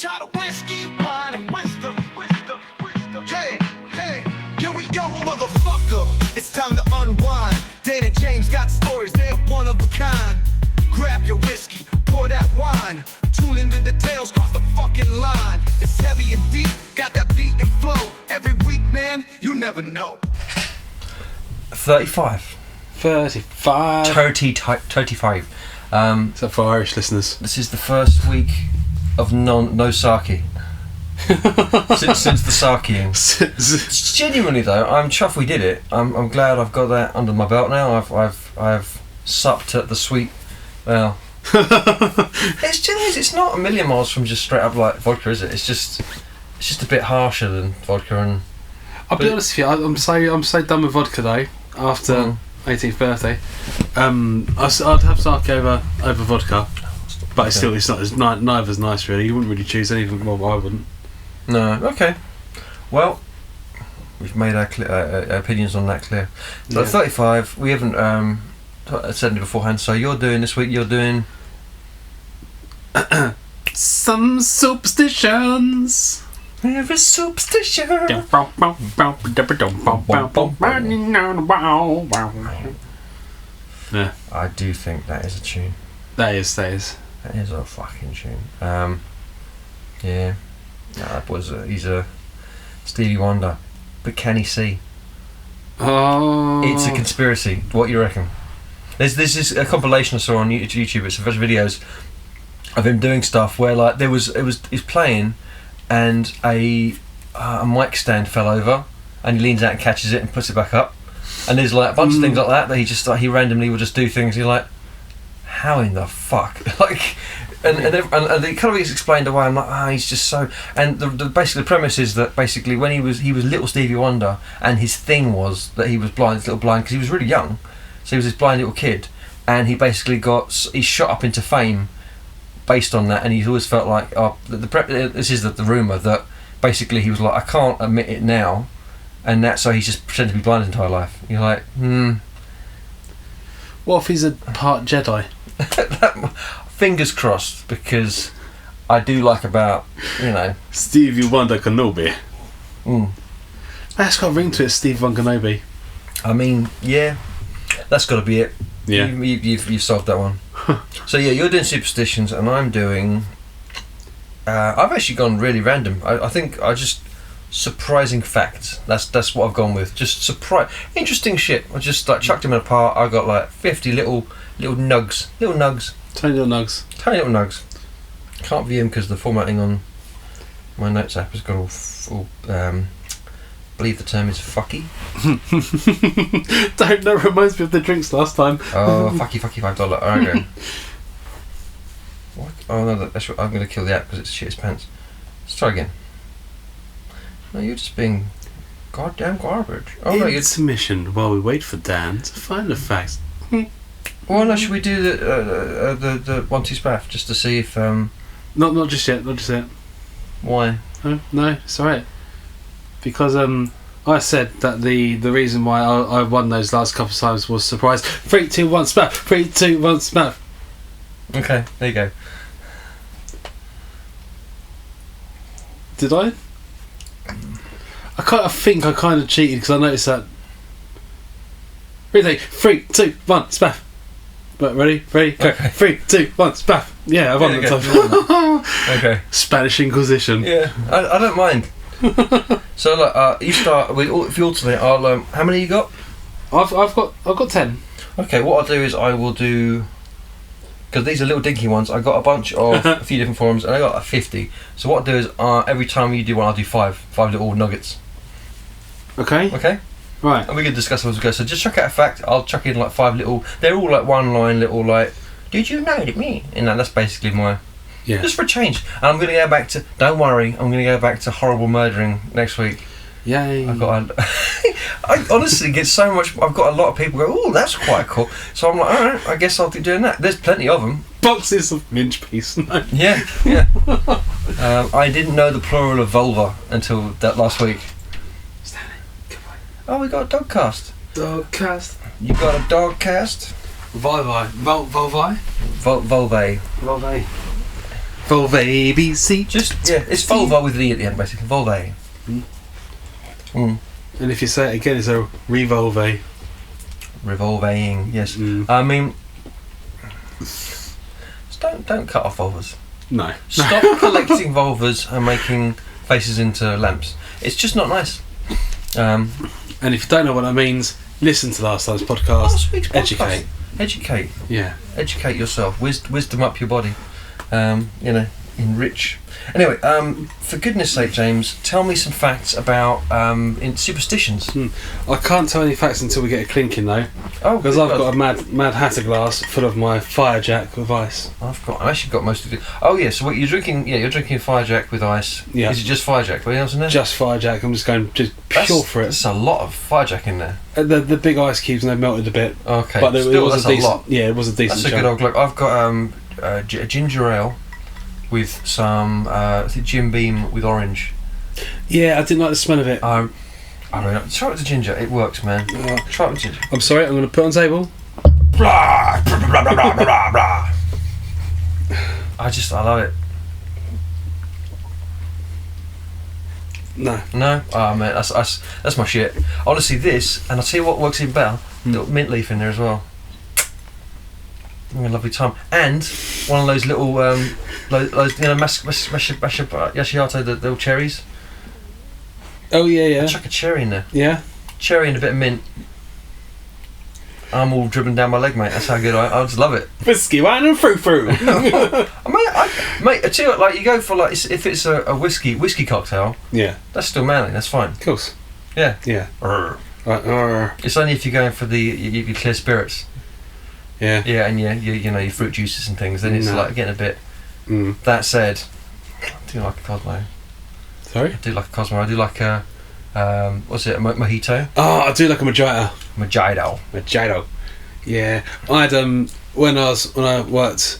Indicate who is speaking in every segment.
Speaker 1: shot of whiskey, wine, and wisdom. Hey, here we go, motherfucker. It's time to unwind. Dan and James got stories, they're one of a kind. Grab your whiskey, pour that wine. Tune into the tales, cross the fucking line. It's heavy and deep, got that beat and flow. Every week, man, you never know.
Speaker 2: 35. 35.
Speaker 3: Is that for Irish listeners?
Speaker 2: This is the first week of no sake. since the sakeing. Genuinely though, I'm chuffed we did it. I'm glad I've got that under my belt now. I've supped at the sweet. Well, it's not a million miles from just straight up like vodka, is it? It's just a bit harsher than vodka. And
Speaker 3: I'll be honest with you, I'm so done with vodka though. After 18th birthday, I'd have sake over vodka, but it's not as neither's nice really. You wouldn't really choose anything. Well, I wouldn't.
Speaker 2: No, okay. Well, we've made our opinions on that clear. So at 35, we haven't said it beforehand. So you're doing this week. You're doing
Speaker 3: some superstitions.
Speaker 2: Every superstition.
Speaker 3: Yeah,
Speaker 2: I do think that is a tune.
Speaker 3: that is.
Speaker 2: That is a fucking tune. Yeah. He's a Stevie Wonder, but can he see?
Speaker 3: Oh,
Speaker 2: It's a conspiracy. What do you reckon? There's this a compilation I saw on YouTube. It's a bunch of videos of him doing stuff where like he's playing, and a mic stand fell over, and he leans out and catches it and puts it back up, and there's like a bunch of things like that he just he randomly will just do things. You're like, how in the fuck? Like. And it kind of is explained away. I'm like, he's just so. And basically the premise is that basically when he was little Stevie Wonder, and his thing was that he was blind, this little blind, because he was really young, so he was this blind little kid, and he basically he's shot up into fame based on that, and he's always felt like this is the rumor that basically he was like, I can't admit it now, and that's so he's just pretended to be blind his entire life. You're like,
Speaker 3: what if he's a part Jedi?
Speaker 2: Fingers crossed, because I do like about,
Speaker 3: Stevie Wonder Kenobi. That's got a ring to it, Stevie Wonder Kenobi.
Speaker 2: I mean, yeah, that's got to be it.
Speaker 3: Yeah,
Speaker 2: you've solved that one. So yeah, you're doing superstitions, and I'm doing. I've actually gone really random. I think I just surprising facts. That's what I've gone with. Just interesting shit. I just like chucked them in a part. I got like 50 little nugs.
Speaker 3: Tiny little nugs.
Speaker 2: Can't view them because the formatting on my notes app has got all believe the term is fucky.
Speaker 3: That reminds me of the drinks last time.
Speaker 2: Oh, fucky, $5. Alright, go. What? Oh no, that's what, I'm going to kill the app because it's shit as pants. Let's try again. No, you're just being goddamn garbage. Oh no, you're
Speaker 3: submission while we wait for Dan to find the facts.
Speaker 2: Well, no, should we do the 1-2 spaff just to see if
Speaker 3: Not just yet.
Speaker 2: Why?
Speaker 3: No, it's alright. Because I said that the reason why I won those last couple of times was surprise. 3, 2, 1 spaff. 3, 2, 1 spaff.
Speaker 2: Okay, there you go.
Speaker 3: Did I? I think I kind of cheated because I noticed that. 3, 2, 1 spaff. But ready, go. Okay. 3, 2, 1 spaff. Yeah, I won that time.
Speaker 2: Okay.
Speaker 3: Spanish Inquisition.
Speaker 2: Yeah, I don't mind. So look, you start with if you alternate. I'll how many you got?
Speaker 3: I've got 10.
Speaker 2: Okay, what I'll do is I will do, because these are little dinky ones. I got a bunch of a few different forms, and I got 50. So what I'll do is every time you do one, I'll do 5 little nuggets.
Speaker 3: Okay. Right.
Speaker 2: And we can discuss as we go. So just chuck out a fact. I'll chuck in like 5 little. They're all like one line little like. Did you know that me? And that's basically my.
Speaker 3: Yeah.
Speaker 2: Just for a change. And I'm going to go back to. Don't worry. I'm going to go back to horrible murdering next week.
Speaker 3: Yay.
Speaker 2: I honestly get so much. I've got a lot of people go, oh, that's quite cool. So I'm like, all right, I guess I'll keep doing that. There's plenty of them.
Speaker 3: Boxes of mince piece.
Speaker 2: Yeah. I didn't know the plural of vulva until that last week.
Speaker 3: Stanley, goodbye.
Speaker 2: Oh, we got a dog cast.
Speaker 3: Dog cast.
Speaker 2: You got a dog cast?
Speaker 3: Volvae.
Speaker 2: Volvae.
Speaker 3: Volvae. Volve ABC.
Speaker 2: It's vulva with the at the end, basically. Volve.
Speaker 3: And if you say it again, it's a revolve.
Speaker 2: Revolving, yes. I mean, just don't cut off vulvas.
Speaker 3: No.
Speaker 2: Stop collecting vulvas and making faces into lamps. It's just not nice.
Speaker 3: And if you don't know what that means, listen to last time's podcast.
Speaker 2: Last week's podcast.
Speaker 3: Educate.
Speaker 2: Educate.
Speaker 3: Yeah.
Speaker 2: Educate yourself. Wisdom up your body. Enrich. Anyway, for goodness sake, James, tell me some facts about in superstitions.
Speaker 3: I can't tell any facts until we get a clinking though.
Speaker 2: Oh,
Speaker 3: because I've got a mad hatter glass full of my Fire Jack with ice.
Speaker 2: I've actually got most of it. Oh yeah, so what you're drinking? Yeah, you're drinking Fire Jack with ice.
Speaker 3: Yeah.
Speaker 2: Is it just Fire Jack? Anything else in there?
Speaker 3: Just Fire Jack. I'm just going pure for it.
Speaker 2: There's a lot of Fire Jack in there.
Speaker 3: The big ice cubes and they melted a bit.
Speaker 2: Okay,
Speaker 3: but
Speaker 2: still,
Speaker 3: that's
Speaker 2: a lot.
Speaker 3: Yeah, it was a decent.
Speaker 2: That's a good old glug. I've got a ginger ale with some I think Jim Beam with orange.
Speaker 3: Yeah, I didn't like the smell of it.
Speaker 2: I mean, try it with the ginger. It works, man. Try it with ginger.
Speaker 3: I'm sorry. I'm going to put it on the table.
Speaker 2: Blah, blah, blah, blah, blah, blah, blah. I love it.
Speaker 3: No.
Speaker 2: Oh man, that's my shit. Honestly, this, and I'll tell you what works even better. Little mint leaf in there as well. A lovely time, and one of those little macchiato, the little cherries.
Speaker 3: Oh yeah.
Speaker 2: Chuck a cherry in there.
Speaker 3: Yeah.
Speaker 2: Cherry and a bit of mint. I'm all dribbling down my leg, mate. That's how good I just love it.
Speaker 3: Whiskey, wine and frou-frou.
Speaker 2: Mate, I tell you what, like you go for if it's a whiskey cocktail.
Speaker 3: Yeah.
Speaker 2: That's still manly. That's fine.
Speaker 3: Of course.
Speaker 2: Yeah.
Speaker 3: Yeah.
Speaker 2: It's only if you're going for the your clear spirits.
Speaker 3: Yeah.
Speaker 2: Yeah, and your fruit juices and things. Then it's like getting a bit. That said, I do like a Cosmo.
Speaker 3: Sorry?
Speaker 2: I do like a Cosmo. I do like a what's it? A mojito.
Speaker 3: Oh, I do like a Mojito.
Speaker 2: Mojito.
Speaker 3: Yeah. I had when I worked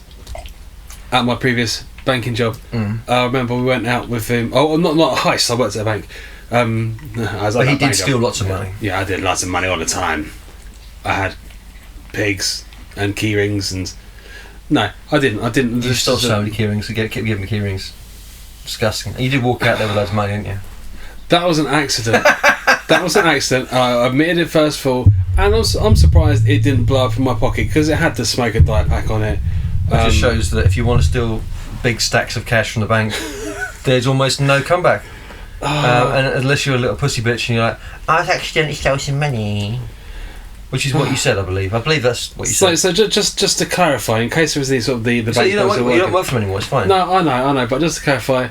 Speaker 3: at my previous banking job. I remember we went out with him. Oh, not a heist. I worked at a bank.
Speaker 2: But he did steal lots of money.
Speaker 3: Yeah, I did lots of money all the time. I had pigs and key rings and no, I didn't.
Speaker 2: You stole so many key rings. Keep giving me key rings. Disgusting. And you did walk out there with loads of money, didn't you?
Speaker 3: That was an accident. I admitted it first of all, and I'm surprised it didn't blow up in my pocket because it had the smoke and die pack on it.
Speaker 2: It just shows that if you want to steal big stacks of cash from the bank, there's almost no comeback. And unless you're a little pussy bitch and you're like, I accidentally stole some money. Which is what you said, I believe. I believe that's what you said.
Speaker 3: So just to clarify, in case there was any sort of the
Speaker 2: so
Speaker 3: bank.
Speaker 2: You don't work for them anymore. It's fine.
Speaker 3: No, I know. But just to clarify,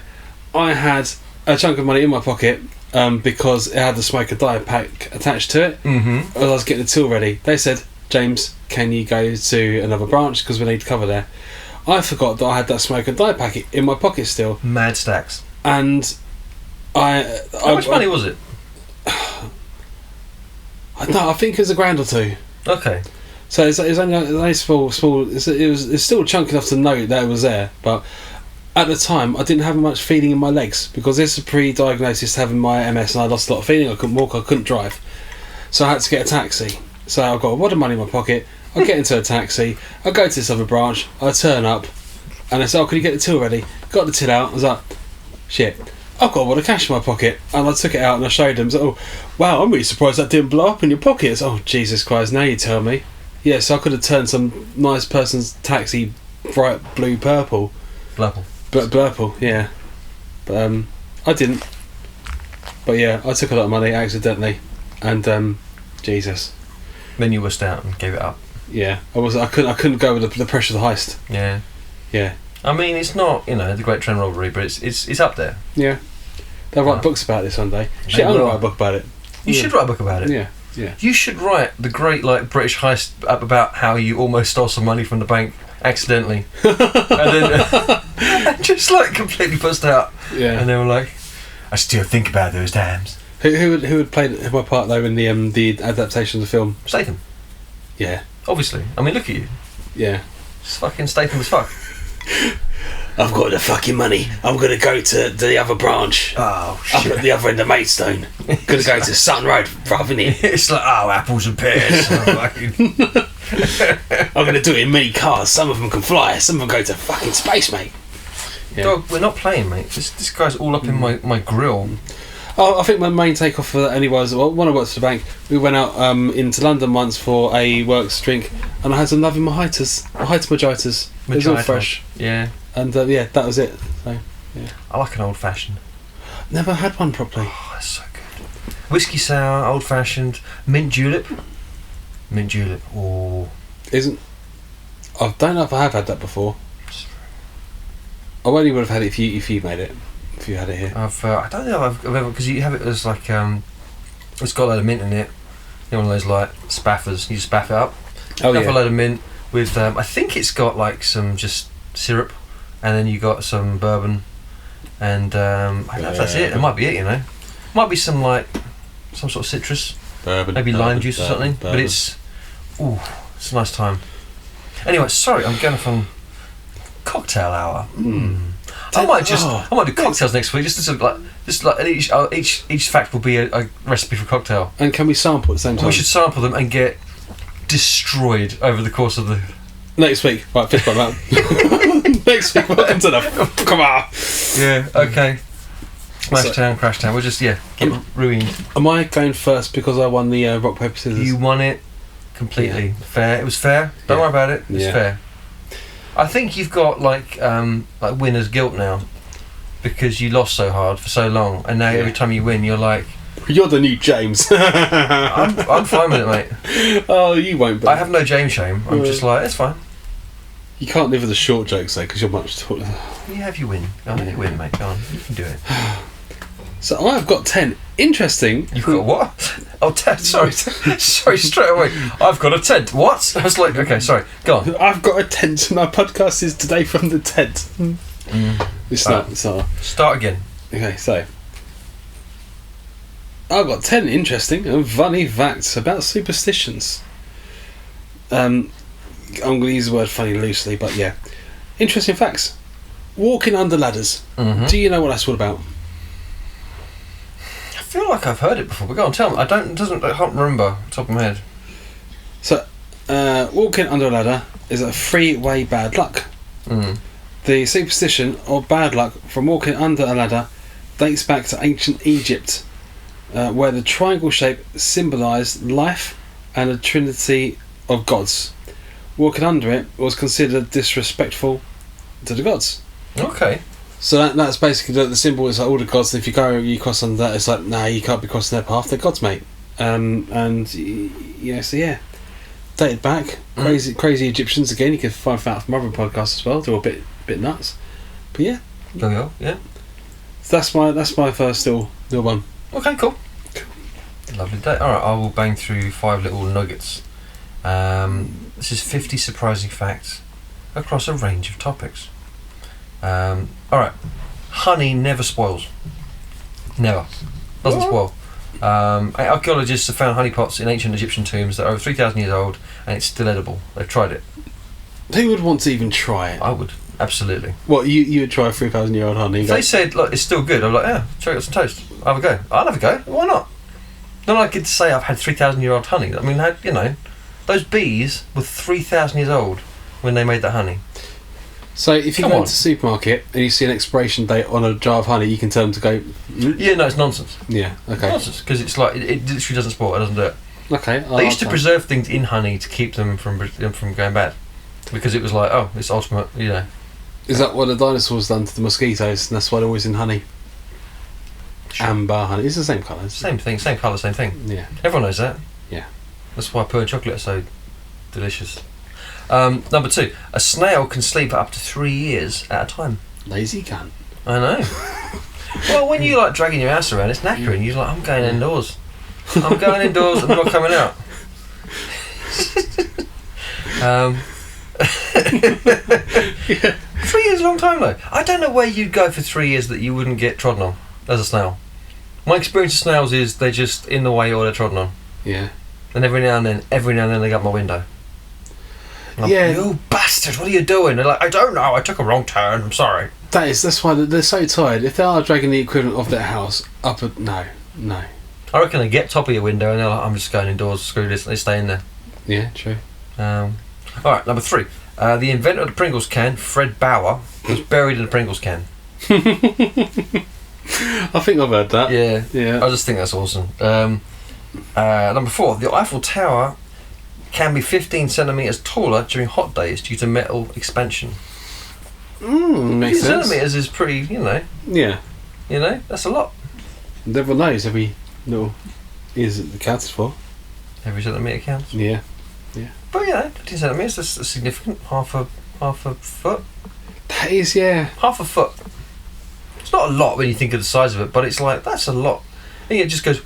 Speaker 3: I had a chunk of money in my pocket because it had the smoke and die pack attached to it. As I was getting the till ready, they said, James, can you go to another branch because we need cover there? I forgot that I had that smoke and die packet in my pocket still.
Speaker 2: Mad stacks.
Speaker 3: And
Speaker 2: how much money was it?
Speaker 3: I think it was $1,000 or $2.
Speaker 2: Okay.
Speaker 3: So it's only small. It was still chunk enough to know that it was there, but at the time I didn't have much feeling in my legs because this is pre-diagnosis to having my MS, and I lost a lot of feeling. I couldn't walk. I couldn't drive, so I had to get a taxi. So I've got a wad of money in my pocket. I get into a taxi. I go to this other branch. I turn up, and they say, "Oh, can you get the till ready?" Got the till out. I was like, "Shit." I've got a lot of cash in my pocket, and I took it out and I showed them. So, oh, wow, I'm really surprised that didn't blow up in your pockets. Oh, Jesus Christ! Now you tell me. Yeah, so I could have turned some nice person's taxi bright blue purple. Blurple, yeah. But I didn't. But yeah, I took a lot of money accidentally, and Jesus.
Speaker 2: Then you wussed out and gave it up.
Speaker 3: Yeah, I couldn't go with the pressure of the heist.
Speaker 2: Yeah.
Speaker 3: Yeah.
Speaker 2: I mean, it's not, the Great Train Robbery, but it's up there.
Speaker 3: Yeah. They'll write books about this one day. Shit, I'm going to write a book about it.
Speaker 2: You should write a book about it.
Speaker 3: Yeah.
Speaker 2: You should write the great, British heist up about how you almost stole some money from the bank accidentally. And then just, completely buzzed out.
Speaker 3: Yeah.
Speaker 2: And they were like, I still think about those times.
Speaker 3: Who would play my part, though, in the adaptation of the film?
Speaker 2: Statham.
Speaker 3: Yeah.
Speaker 2: Obviously. I mean, look at you.
Speaker 3: Yeah.
Speaker 2: It's fucking Statham as fuck.
Speaker 3: I've got the fucking money. I'm going to go to the other branch.
Speaker 2: Oh, shit.
Speaker 3: Up at the other end of Maidstone. Going to go to Sutton Road, rather than
Speaker 2: It's like, apples and pears.
Speaker 3: I'm going to do it in many cars. Some of them can fly. Some of them go to fucking space, mate. Yeah.
Speaker 2: Dog, we're not playing, mate. This guy's all up in my grill.
Speaker 3: Oh, I think my main take-off for that anyway was, well, when I worked at the bank, we went out into London once for a works drink, and I had some lovely mojitos. Mojitos. It was all fresh.
Speaker 2: Yeah.
Speaker 3: And yeah, that was it. So, yeah.
Speaker 2: I like an old fashioned.
Speaker 3: Never had one properly.
Speaker 2: Oh, that's so good. Whiskey sour, old fashioned, mint julep. Mint julep. Oh.
Speaker 3: I don't know if I have had that before. I only would have had it if you made it. If you had it here.
Speaker 2: I don't know if I've ever, because you have it as like it's got a load of mint in it. You know, one of those like spaffers. You spaff it up.
Speaker 3: Oh,
Speaker 2: have
Speaker 3: yeah.
Speaker 2: a load of mint with I think it's got like some just syrup, and then you got some bourbon, and I don't know if that's it. It might be it. You know, might be some like some sort of citrus, maybe lime juice or something. But it's a nice time. Anyway, sorry, I'm going from cocktail hour. I might do cocktails next week. Just like each fact will be a recipe for a cocktail.
Speaker 3: And can we sample at the same time?
Speaker 2: We should sample them and get destroyed over the course of the
Speaker 3: next week. Right, fist bump out. Next week, welcome to the come on.
Speaker 2: Yeah. Okay. Crash Town. We'll just get ruined.
Speaker 3: Am I going first because I won the rock paper scissors?
Speaker 2: You won it completely. Fair. It was fair. Don't worry about it. It's fair. I think you've got like winner's guilt now, because you lost so hard for so long, and now every time you win, you're like,
Speaker 3: you're the new James.
Speaker 2: I'm fine with it, mate.
Speaker 3: Oh, you won't be.
Speaker 2: I have no James shame. I'm just like, it's fine.
Speaker 3: You can't live with the short jokes though, because you're much taller.
Speaker 2: You have your win. Go on, you win, mate. Go on, you can do it.
Speaker 3: So I've got 10. Interesting.
Speaker 2: You've got what? Oh, 10. Sorry, straight away. I've got a tent. What? I was like, okay, sorry. Go on.
Speaker 3: I've got a tent. My podcast is today from the tent. It's not.
Speaker 2: Start again.
Speaker 3: Okay, so I've got 10 interesting and funny facts about superstitions. I'm going to use the word funny loosely, but yeah. Interesting facts. Walking under ladders.
Speaker 2: Mm-hmm.
Speaker 3: Do you know what that's all about?
Speaker 2: I feel like I've heard it before, but go on, tell me. I can't remember off the top of my head.
Speaker 3: So, walking under a ladder is a three-way bad luck.
Speaker 2: Mm.
Speaker 3: The superstition of bad luck from walking under a ladder dates back to ancient Egypt, where the triangle shape symbolised life and a trinity of gods. Walking under it was considered disrespectful to the gods.
Speaker 2: Okay.
Speaker 3: So that's basically the symbol is like all the gods, and if you cross under that, it's like, nah, you can't be crossing their path, they're gods, mate. So yeah. Dated back, crazy Egyptians again, you can find out from other podcasts as well, they're all a bit nuts. But yeah.
Speaker 2: Yeah.
Speaker 3: So that's my first little one.
Speaker 2: Okay, cool. Lovely day. Alright, I will bang through 5 little nuggets. This is 50 surprising facts across a range of topics. Alright, honey never spoils. Never. Doesn't spoil. Archaeologists have found honey pots in ancient Egyptian tombs that are over 3,000 years old, and it's still edible. They've tried it.
Speaker 3: Who would want to even try it?
Speaker 2: I would, absolutely.
Speaker 3: What, you would try a 3,000-year-old honey?
Speaker 2: If they said, look, it's still good, I'm like, yeah, try it some toast. I'll have a go. I'll have a go. Why not? Not like I could say I've had 3,000-year-old honey. I mean, those bees were 3,000 years old when they made that honey.
Speaker 3: So if you go into the supermarket and you see an expiration date on a jar of honey, you can tell them to go...
Speaker 2: Yeah, no, it's nonsense.
Speaker 3: Yeah, okay.
Speaker 2: Nonsense, because it's like, it literally doesn't spoil, it doesn't do it.
Speaker 3: Okay.
Speaker 2: They used to preserve things in honey to keep them from going bad. Because it was like, oh, it's ultimate,
Speaker 3: Is that what the dinosaurs done to the mosquitoes, and that's why they're always in honey? Sure. Amber honey. It's the same colour.
Speaker 2: Same thing, same colour, same thing.
Speaker 3: Yeah.
Speaker 2: Everyone knows that.
Speaker 3: Yeah.
Speaker 2: That's why poo and chocolate are so delicious. Number 2, a snail can sleep for up to 3 years at a time.
Speaker 3: Lazy cunt.
Speaker 2: I know. Well, when you like dragging your ass around, it's knackering. You're like, I'm going indoors. I'm going indoors. I'm not coming out. 3 years is a long time though. I don't know where you'd go for 3 years that you wouldn't get trodden on as a snail. My experience of snails is they're just in the way or they're trodden on.
Speaker 3: Yeah.
Speaker 2: And every now and then they go up my window. Like,
Speaker 3: yeah.
Speaker 2: You bastard, what are you doing? They're like, I don't know, I took a wrong turn, I'm sorry.
Speaker 3: That's why they're so tired. If they are dragging the equivalent of their house up no.
Speaker 2: I reckon they get top of your window and they're like, I'm just going indoors, screw this, and they stay in there.
Speaker 3: Yeah, true.
Speaker 2: Alright, number 3. The inventor of the Pringles can, Fred Bauer, was buried in a Pringles can.
Speaker 3: I think I've heard that.
Speaker 2: Yeah. I just think that's awesome. Number 4, the Eiffel Tower can be 15 centimetres taller during hot days due to metal expansion.
Speaker 3: Makes
Speaker 2: 15
Speaker 3: sense.
Speaker 2: centimetres is pretty,
Speaker 3: Yeah.
Speaker 2: That's a lot.
Speaker 3: Devil knows every little ears that the cat's for.
Speaker 2: Every centimetre counts.
Speaker 3: Yeah.
Speaker 2: But 15 centimetres, that's significant. Half a foot.
Speaker 3: That is, yeah.
Speaker 2: Half a foot. It's not a lot when you think of the size of it, but it's like, that's a lot. And it just goes...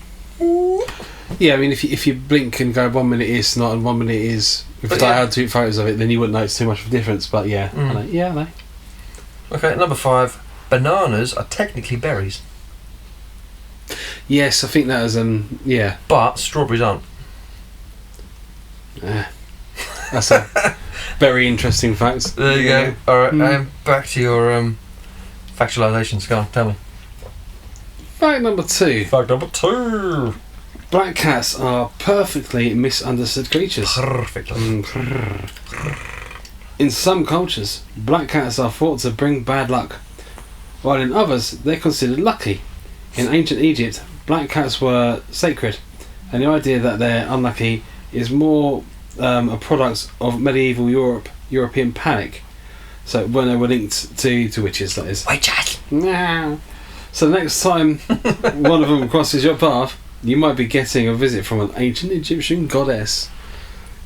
Speaker 3: Yeah, I mean, if you blink and go 1 minute is not and 1 minute is, if you had 2 photos of it, then you wouldn't notice too much of a difference. But yeah, I know.
Speaker 2: Okay, number 5. Bananas are technically berries,
Speaker 3: Yes, I think that was yeah.
Speaker 2: but strawberries aren't.
Speaker 3: That's a very interesting fact.
Speaker 2: There you go. All right, back to your factualizations. Go on, tell me.
Speaker 3: Fact number 2.
Speaker 2: Fact number 2.
Speaker 3: Black cats are perfectly misunderstood creatures.
Speaker 2: Perfectly.
Speaker 3: In some cultures, black cats are thought to bring bad luck, while in others they're considered lucky. In ancient Egypt, black cats were sacred, and the idea that they're unlucky is more a product of medieval European panic. So when they were linked to witches, that is.
Speaker 2: Witches.
Speaker 3: So the next time one of them crosses your path, you might be getting a visit from an ancient Egyptian goddess.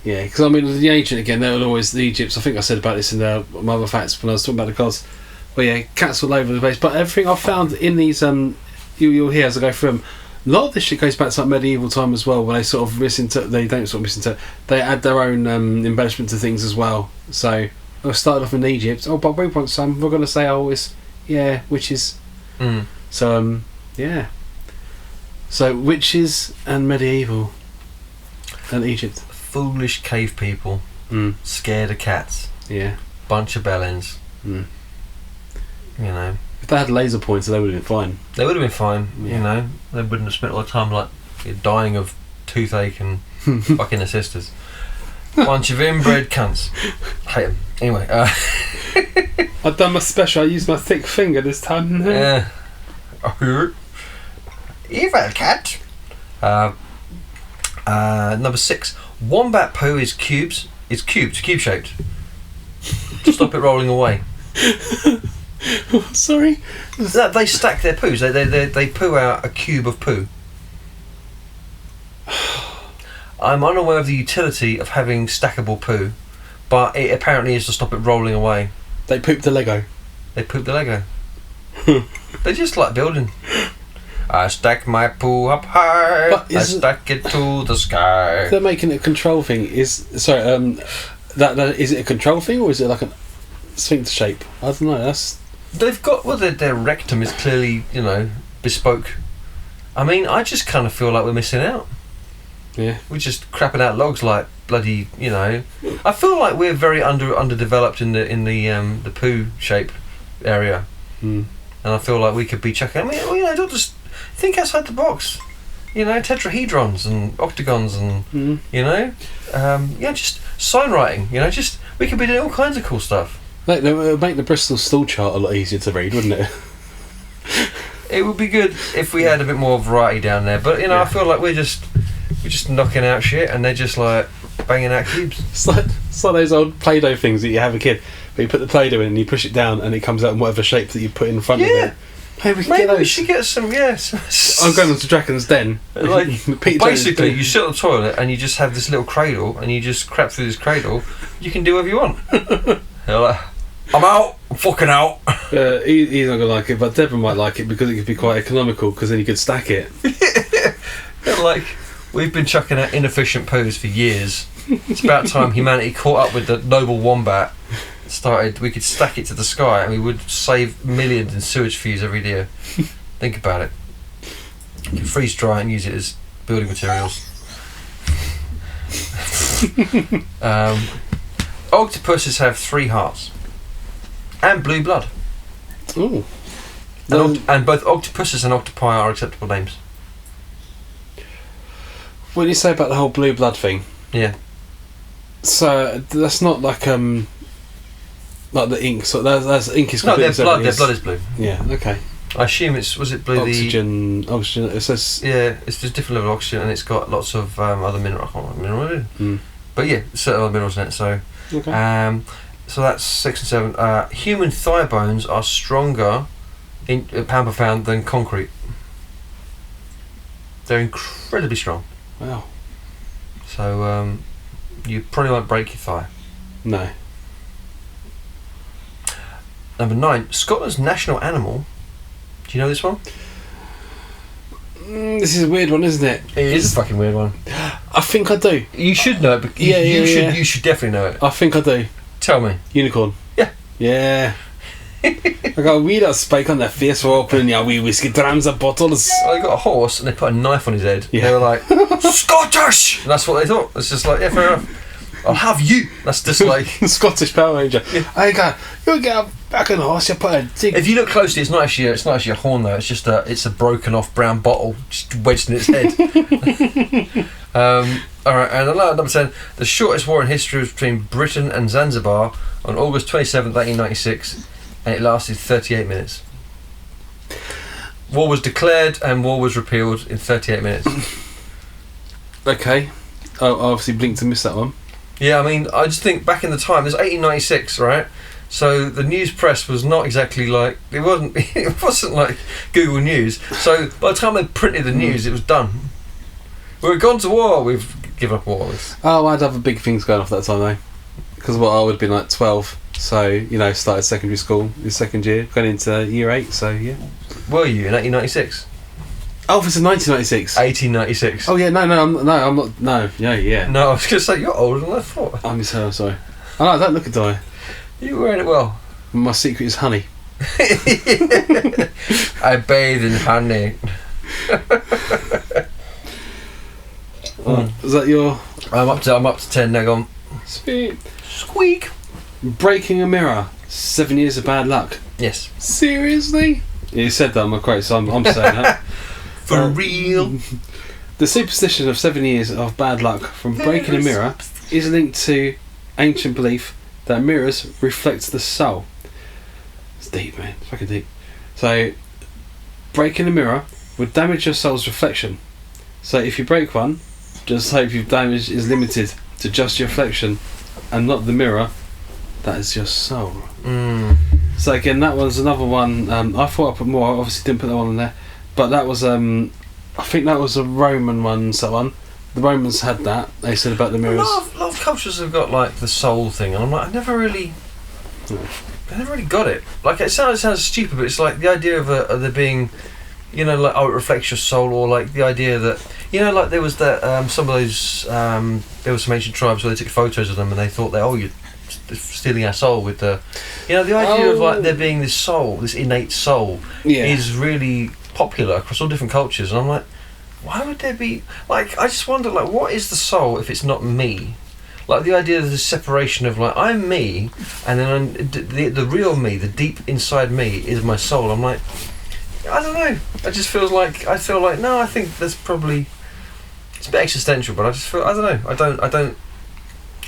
Speaker 3: Yeah, because I mean, the ancient again, they were always the Egypts. I think I said about this in my other facts when I was talking about the gods. But yeah, cats all over the place. But everything I've found in these, you'll hear as I go through them, a lot of this shit goes back to like medieval time as well, where they sort of they don't sort of misinterpret, they add their own embellishment to things as well. So I started off in Egypt. Oh, but we want some. We're going to say, oh, it's witches. So yeah. So witches and medieval and Egypt.
Speaker 2: Foolish cave people, scared of cats.
Speaker 3: Yeah.
Speaker 2: Bunch of bellends.
Speaker 3: If they had laser pointers, they would have been fine.
Speaker 2: They would have been fine.
Speaker 3: Yeah.
Speaker 2: They wouldn't have spent a lot of time like dying of toothache and fucking their sisters. Bunch of inbred cunts. Hate them. Anyway.
Speaker 3: I've done my special. I used my thick finger this time.
Speaker 2: Yeah. Evil cat. Number 6. Wombat poo is cube shaped. To stop it rolling away.
Speaker 3: Sorry.
Speaker 2: They stack their poos. They poo out a cube of poo. I'm unaware of the utility of having stackable poo, but it apparently is to stop it rolling away.
Speaker 3: They pooped the Lego.
Speaker 2: They poop the Lego. They just like building. I stack my poo up high. I stack it to the sky.
Speaker 3: They're making it a control thing. That is it a control thing or is it like a sphincter shape? I don't know.
Speaker 2: They've got their rectum is clearly bespoke. I mean, I just kind of feel like we're missing out.
Speaker 3: Yeah.
Speaker 2: We're just crapping out logs like bloody. I feel like we're very underdeveloped in the poo shape area. And I feel like we could be chucking. I mean, don't just think outside the box. Tetrahedrons and octagons and just sign writing. Just we could be doing all kinds of cool stuff.
Speaker 3: It would make the Bristol stool chart a lot easier to read, wouldn't it?
Speaker 2: It would be good if we had a bit more variety down there. But I feel like we're just knocking out shit and they're just like banging out cubes.
Speaker 3: It's like those old Play-Doh things that you have a kid, but you put the Play-Doh in and you push it down and it comes out in whatever shape that you put in front of it. Maybe we should get some.
Speaker 2: I'm
Speaker 3: going on to Dragon's Den.
Speaker 2: Basically, you sit on the toilet and you just have this little cradle and you just crap through this cradle. You can do whatever you want. You're like, I'm out. I'm fucking out.
Speaker 3: He's not gonna like it, but Deborah might like it because it could be quite economical because then you could stack it.
Speaker 2: Like we've been chucking out inefficient poos for years. It's about time humanity caught up with the noble wombat. We could stack it to the sky and we would save millions in sewage fees every year. Think about it. You can freeze dry and use it as building materials. Octopuses have 3 hearts and blue blood.
Speaker 3: Ooh.
Speaker 2: And both octopuses and octopi are acceptable names.
Speaker 3: What do you say about the whole blue blood thing?
Speaker 2: Yeah.
Speaker 3: So that's not like Like the ink, so that's ink is
Speaker 2: No,
Speaker 3: completely
Speaker 2: their blood.
Speaker 3: separate.
Speaker 2: Their blood is blue.
Speaker 3: Yeah. Okay.
Speaker 2: I assume was it blue?
Speaker 3: Oxygen. It says.
Speaker 2: Yeah, it's just different level of oxygen, and it's got lots of other minerals. I can't remember what mineral it is. But yeah, certain other minerals in it. So,
Speaker 3: Okay.
Speaker 2: so that's 6 and 7. Human thigh bones are stronger in pound per pound than concrete. They're incredibly strong.
Speaker 3: Wow.
Speaker 2: So you probably won't break your thigh.
Speaker 3: No.
Speaker 2: Number 9, Scotland's national animal. Do you know this one?
Speaker 3: This is a weird one, isn't it?
Speaker 2: It is a fucking weird one.
Speaker 3: I think I do.
Speaker 2: You should know it. But
Speaker 3: Yeah,
Speaker 2: you should definitely know it.
Speaker 3: I think I do.
Speaker 2: Tell me.
Speaker 3: Unicorn.
Speaker 2: Yeah.
Speaker 3: Yeah. I got a wee little spike on their face for opening your wee whiskey drams and bottles.
Speaker 2: Well, they got a horse and they put a knife on his head.
Speaker 3: Yeah.
Speaker 2: They were like, Scottish! And that's what they thought. It's just like, yeah, fair enough. I'll have you. That's just like...
Speaker 3: Scottish Power Ranger.
Speaker 2: Yeah.
Speaker 3: I got you get a back on the horse. You put a dig.
Speaker 2: If you look closely, it's not actually a horn though. It's just a broken off brown bottle just wedged in its head. All right, and number 10, the shortest war in history was between Britain and Zanzibar on August 27th, 1896, and it lasted 38 minutes. War was declared and war was repealed in 38 minutes.
Speaker 3: Okay. Oh, I obviously blinked and missed that one.
Speaker 2: Yeah, I mean, I just think back in the time, this 1896, right? So the news press was not exactly like it wasn't like Google News. So by the time they printed the news, it was done. We've gone to war. We've given up war.
Speaker 3: Oh, I'd have big things going off that time though, because I would have been like 12. So started secondary school in second year, going into year 8. So yeah.
Speaker 2: Were you in 1896?
Speaker 3: Oh, this is 1996.
Speaker 2: 1896.
Speaker 3: Oh yeah, I'm not. No, yeah.
Speaker 2: No, I was going to say you're older than I thought.
Speaker 3: I'm sorry. Oh no, don't look at die.
Speaker 2: You were wearing it well.
Speaker 3: My secret is honey.
Speaker 2: I bathe in honey.
Speaker 3: Is that your?
Speaker 2: I'm up to 10 now. Gone.
Speaker 3: Sweet.
Speaker 2: Squeak.
Speaker 3: Breaking a mirror. 7 years of bad luck.
Speaker 2: Yes.
Speaker 3: Seriously? You said that on my quote, so I'm saying that.
Speaker 2: For real.
Speaker 3: The superstition of 7 years of bad luck from breaking a mirror is linked to ancient belief that mirrors reflect the soul. It's deep, man. It's fucking deep. So, breaking a mirror would damage your soul's reflection. So if you break one, just hope your damage is limited to just your reflection and not the mirror. That is your soul. So again, that was another one. I thought I put more. I obviously didn't put that one in there, but that was I think that was a Roman one. So one, the Romans had that. They said about the mirrors.
Speaker 2: A lot of cultures have got like the soul thing, and I'm like, I never really got it. Like it sounds stupid, but it's like the idea of there being, like it reflects your soul, or like the idea that like there was that some of those there were some ancient tribes where they took photos of them and they thought that you're stealing our soul with the the idea of like there being this soul, this innate soul is really popular across all different cultures, and I'm like, why would there be like, I just wonder like what is the soul if it's not me? Like the idea of the separation of like I'm me, and then the real me, the deep inside me is my soul. I'm like, I don't know. I feel like no. I think there's probably it's a bit existential, but I just feel I don't know.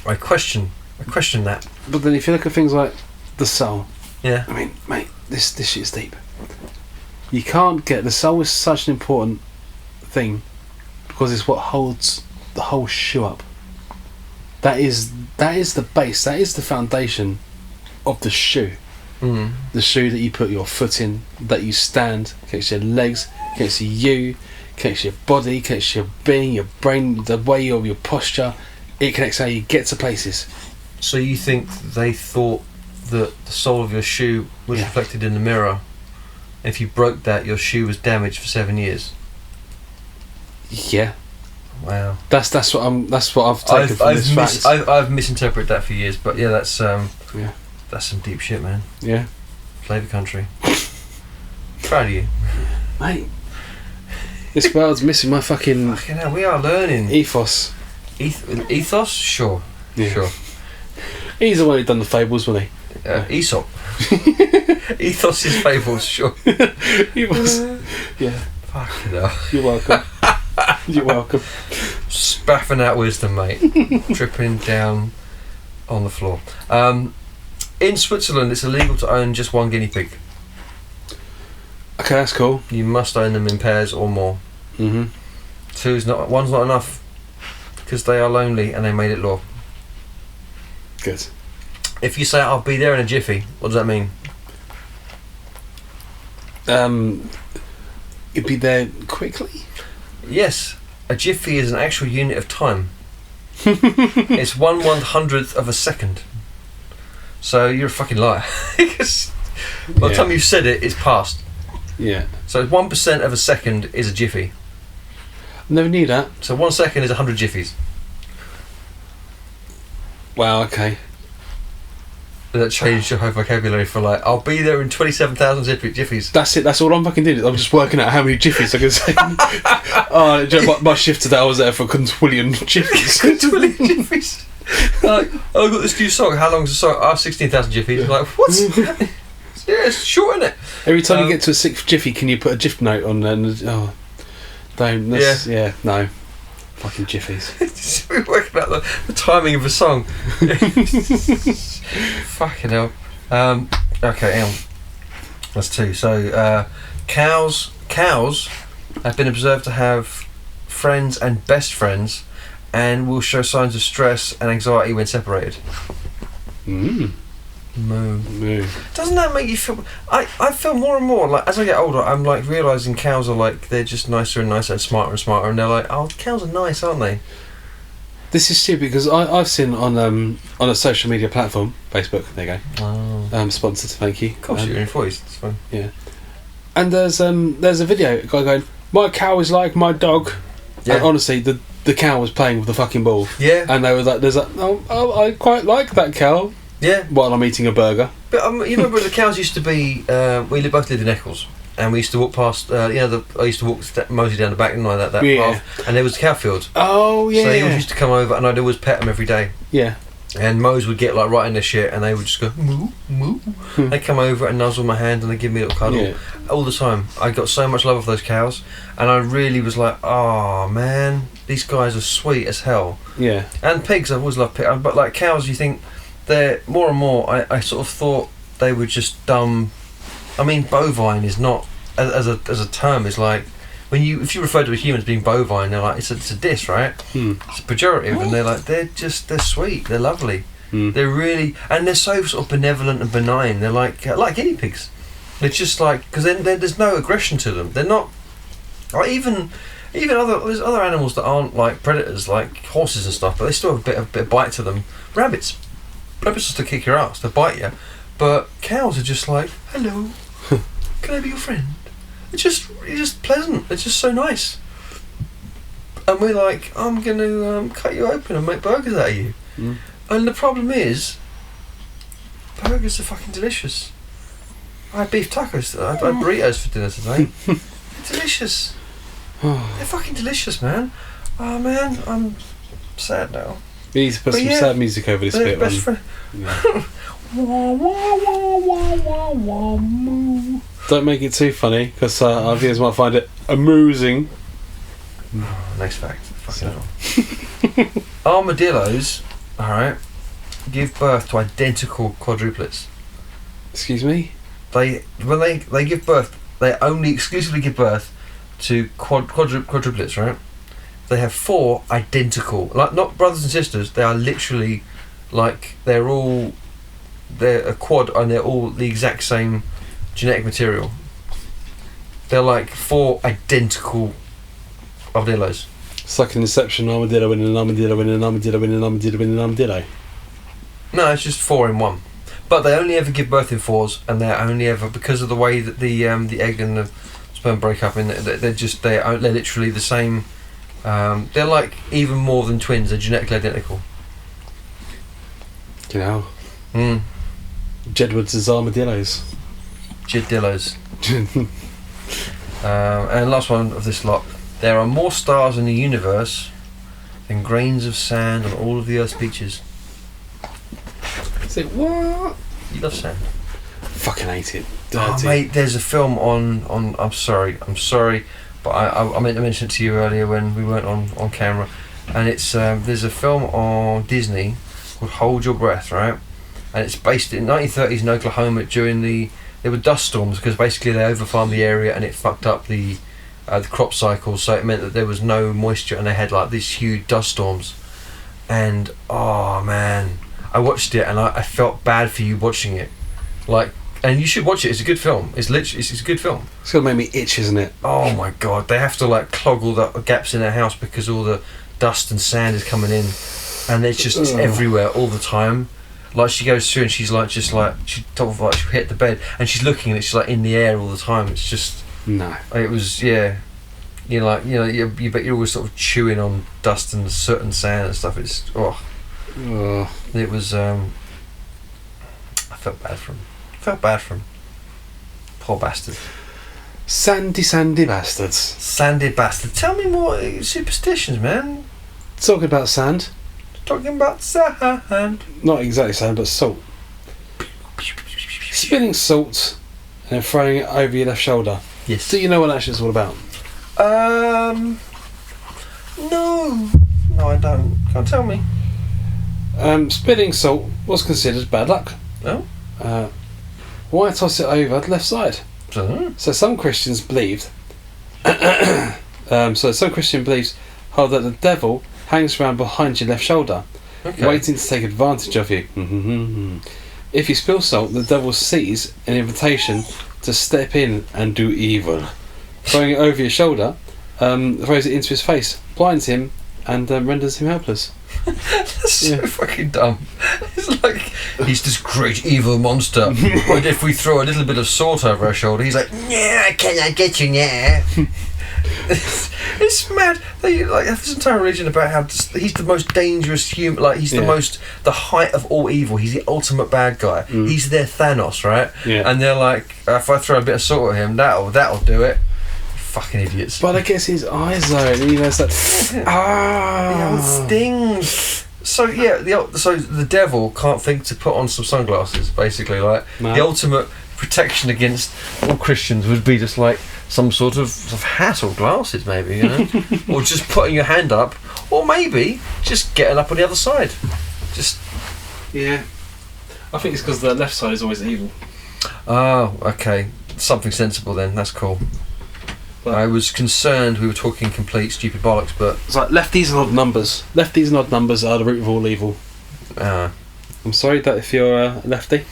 Speaker 2: I question that.
Speaker 3: But then if you look at things like the soul,
Speaker 2: yeah.
Speaker 3: I mean, mate, this shit's deep. You can't get the soul is such an important thing because it's what holds the whole shoe up. That is the base. That is the foundation of the shoe. The shoe that you put your foot in, that you stand, connects your legs, connects to you, connects your body, connects your being, your brain, the way of your posture. It connects how you get to places.
Speaker 2: So you think they thought that the sole of your shoe was reflected in the mirror? If you broke that, your shoe was damaged for 7 years.
Speaker 3: Yeah.
Speaker 2: Wow.
Speaker 3: That's what I've taken from this fact.
Speaker 2: I've misinterpreted that for years, but yeah, that's some deep shit, man.
Speaker 3: Yeah.
Speaker 2: Flavour country. Proud of you,
Speaker 3: mate. This world's missing my fucking
Speaker 2: hell, we are learning.
Speaker 3: Ethos.
Speaker 2: Ethos? Sure.
Speaker 3: Yeah.
Speaker 2: Sure.
Speaker 3: He's the one who done the fables, wasn't he?
Speaker 2: Aesop. Ethos is fables, sure.
Speaker 3: He was. Yeah.
Speaker 2: Fucking hell.
Speaker 3: You're welcome. You're welcome.
Speaker 2: Spaffing out wisdom, mate. Tripping down on the floor. In Switzerland, it's illegal to own just one guinea pig.
Speaker 3: Okay, that's cool.
Speaker 2: You must own them in pairs or more.
Speaker 3: Mhm.
Speaker 2: One's not enough because they are lonely and they made it law.
Speaker 3: Good.
Speaker 2: If you say I'll be there in a jiffy, what does that mean?
Speaker 3: You'd be there quickly.
Speaker 2: Yes, a jiffy is an actual unit of time. It's 1/100th of a second. So you're a fucking liar. Because by the time you've said it, it's past.
Speaker 3: Yeah.
Speaker 2: So 1% of a second is a jiffy.
Speaker 3: Never knew that.
Speaker 2: So 1 second is 100 jiffies.
Speaker 3: Wow. Okay.
Speaker 2: That changed your whole vocabulary for like, I'll be there in 27,000 jiffies.
Speaker 3: That's it. That's all I'm fucking doing. I'm just working out how many jiffies I can say. Oh, do you know, my shift today, I was there for quintillion jiffies.
Speaker 2: Quintillion jiffies. Like, oh, I've got this new song. How long's the song? Oh, 16,000 jiffies. I'm like, what? Yeah, it's short, isn't it?
Speaker 3: Every time you get to a 6th jiffy, can you put a jiff note on there? And, oh, don't. That's, yeah. No. Fucking jiffies.
Speaker 2: We're working out the timing of a song. Fucking hell. Okay, that's 2. So, cows have been observed to have friends and best friends, and will show signs of stress and anxiety when separated.
Speaker 3: Moo.
Speaker 2: Doesn't that make you feel? I feel more and more like as I get older, I'm like realising cows are like they're just nicer and nicer and smarter, and they're like, oh, cows are nice, aren't they?
Speaker 3: This is stupid because I've seen on a social media platform, Facebook. There you go.
Speaker 2: Oh.
Speaker 3: Sponsored. Thank you.
Speaker 2: Of course, you're in voice. It's fine.
Speaker 3: Yeah. And there's a video, a guy going, my cow is like my dog.
Speaker 2: Yeah.
Speaker 3: And honestly, the cow was playing with the fucking ball.
Speaker 2: Yeah.
Speaker 3: And they were like, oh, I quite like that cow.
Speaker 2: Yeah.
Speaker 3: While I'm eating a burger.
Speaker 2: But you remember the cows used to be? We both lived in Eccles, and we used to walk past. I used to walk mostly down the back, didn't I? That path, and there was a cow field.
Speaker 3: Oh yeah.
Speaker 2: So they always used to come over, and I'd always pet them every day.
Speaker 3: Yeah.
Speaker 2: And Mose would get like right in their shit, and they would just go moo moo. They'd come over and nuzzle my hand, and they'd give me a little cuddle all the time. I got so much love of those cows, and I really was like, oh man, these guys are sweet as hell.
Speaker 3: Yeah.
Speaker 2: And pigs, I've always loved pigs, but like cows, you think they're more and more. I sort of thought they were just dumb. I mean, bovine is not as a term is like if you refer to a human as being bovine, they're like it's a diss, right? It's a pejorative, and they're sweet, they're lovely, they're really, and they're so sort of benevolent and benign. They're like guinea pigs. They're just like because then there's no aggression to them. They're not, or even there's other animals that aren't like predators, like horses and stuff, but they still have a bit of bite to them. Rabbits just to kick your ass, to bite you, but cows are just like, hello, can I be your friend? It's just pleasant. It's just so nice. And we're like, I'm going to cut you open and make burgers out of you. And the problem is, burgers are fucking delicious. I had beef tacos. I had burritos for dinner today. Delicious. They're fucking delicious, man. Oh man, I'm sad now.
Speaker 3: We need to put some sad music over this bit.
Speaker 2: Best friend.
Speaker 3: Yeah. Don't make it too funny, because our viewers might find it amusing.
Speaker 2: Next fact. Fucking hell. Armadillos, alright, give birth to identical quadruplets.
Speaker 3: Excuse me?
Speaker 2: When they give birth, they only exclusively give birth to quadruplets, right? They have 4 identical, like not brothers and sisters. They are literally like they're a quad, and they're all the exact same genetic material. They're like 4 identical armadillos.
Speaker 3: It's like an Inception, armadillo and an armadillo and an armadillo and an armadillo and an armadillo.
Speaker 2: No, it's just 4 in one. But they only ever give birth in 4s, and they're only ever, because of the way that the egg and the sperm break up, and they're literally the same. They're like even more than twins. They're genetically identical.
Speaker 3: You know. Jedward's is armadillos.
Speaker 2: Jedillos. And last one of this lot. There are more stars in the universe than grains of sand on all of the Earth's beaches.
Speaker 3: Say what?
Speaker 2: You love sand.
Speaker 3: Fucking hate it.
Speaker 2: Oh,
Speaker 3: Dirty.
Speaker 2: mate, there's a film on. I'm sorry, but I meant to mention it to you earlier when we weren't on camera, and it's there's a film on Disney called Hold Your Breath, right? and it's based in 1930s in Oklahoma during there were dust storms because basically they overfarmed the area and it fucked up the crop cycle, so it meant that there was no moisture and they had like these huge dust storms. And oh man, I watched it and I felt bad for you watching it, like, and you should watch it. It's a good film. It's a good film.
Speaker 3: It's gonna make me itch, isn't it?
Speaker 2: Oh my god, they have to like clog all the gaps in their house because all the dust and sand is coming in, and it's everywhere all the time. Like she goes through and she's like she hit the bed and she's looking and it's like in the air all the time. It's just
Speaker 3: no.
Speaker 2: It was you bet you're always sort of chewing on dust and soot and sand and stuff. It's it was I felt bad for him. Poor bastard.
Speaker 3: Sandy bastards.
Speaker 2: Sandy bastard. Tell me more superstitions, man.
Speaker 3: Talking about sand.
Speaker 2: Talking about sand.
Speaker 3: Not exactly sand, but salt. Spilling salt and then throwing it over your left shoulder.
Speaker 2: Yes.
Speaker 3: Do you know what that shit's all about?
Speaker 2: No, I don't. Can't tell me.
Speaker 3: Spilling salt was considered bad luck.
Speaker 2: No.
Speaker 3: Why toss it over the left side? So some Christians believed. Some Christian beliefs hold that the devil hangs around behind your left shoulder, waiting to take advantage of you. If you spill salt, the devil sees an invitation to step in and do evil. Throwing it over your shoulder, throws it into his face, blinds him, and renders him helpless.
Speaker 2: That's so fucking dumb. It's like he's this great evil monster, but if we throw a little bit of salt over our shoulder, he's like, "Yeah, can I get you now?" It's mad. They like have this entire religion about how he's the most dangerous human. Like he's the height of all evil. He's the ultimate bad guy. He's their Thanos, right?
Speaker 3: Yeah.
Speaker 2: And they're like, if I throw a bit of salt at him, that'll do it. Fucking idiots.
Speaker 3: But I guess his eyes though, it's like,
Speaker 2: Yeah, it stings. So the devil can't think to put on some sunglasses. Basically, like the ultimate protection against all Christians would be just like some sort of hat or glasses, maybe, you know, or just putting your hand up, or maybe just getting up on the other side. Just
Speaker 3: yeah. I think it's because the left side is always evil.
Speaker 2: Oh, okay, something sensible then. That's cool. But I was concerned we were talking complete stupid bollocks, but
Speaker 3: it's like lefties and odd numbers. Lefties and odd numbers are the root of all evil. I'm sorry that if you're a lefty.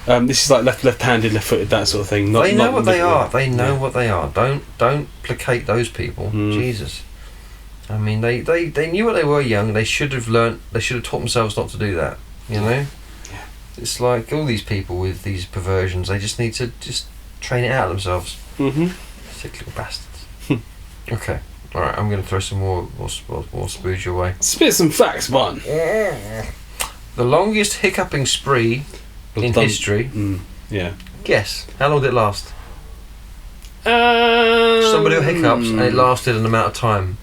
Speaker 3: This is like left-handed, left-footed, that sort of thing.
Speaker 2: They know what they are. They know what they are. Don't placate those people. Jesus. I mean, they knew what they were young. They should have learnt. They should have taught themselves not to do that. You know.
Speaker 3: Yeah.
Speaker 2: It's like all these people with these perversions. They just need to just train it out themselves. Sick little bastards. Okay. All right. I'm going to throw some more spooge your way.
Speaker 3: Spit some facts, man.
Speaker 2: The longest hiccuping spree in history.
Speaker 3: Yeah.
Speaker 2: Guess. How long did it last? Somebody who hiccups and it lasted an amount of time.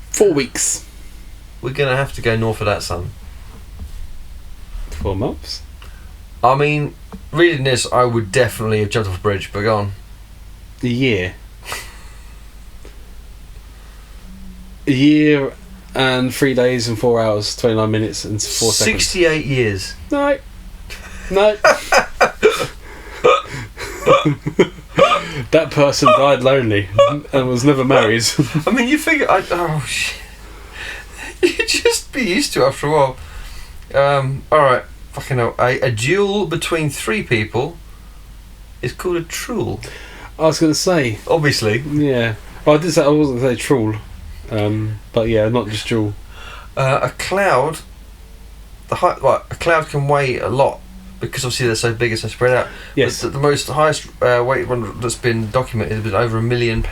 Speaker 3: 4 weeks.
Speaker 2: We're going to have to go north of that, son.
Speaker 3: 4 months?
Speaker 2: I mean, reading this, I would definitely have jumped off a bridge, but go on.
Speaker 3: A year. A year and 3 days and 4 hours, 29 minutes and 4 seconds.
Speaker 2: 68 years.
Speaker 3: No. That person died lonely and was never married.
Speaker 2: I mean, you figure... oh, shit. You'd just be used to it after a while. Alright. Fucking hell. A duel between 3 people is called a truel.
Speaker 3: I was going to say...
Speaker 2: Obviously.
Speaker 3: Yeah. Well, I wasn't going to say truel. But yeah, not just duel.
Speaker 2: A cloud... a cloud can weigh a lot because obviously they're so big and so spread out.
Speaker 3: Yes.
Speaker 2: The most highest weight one that's been documented has been over £1 million.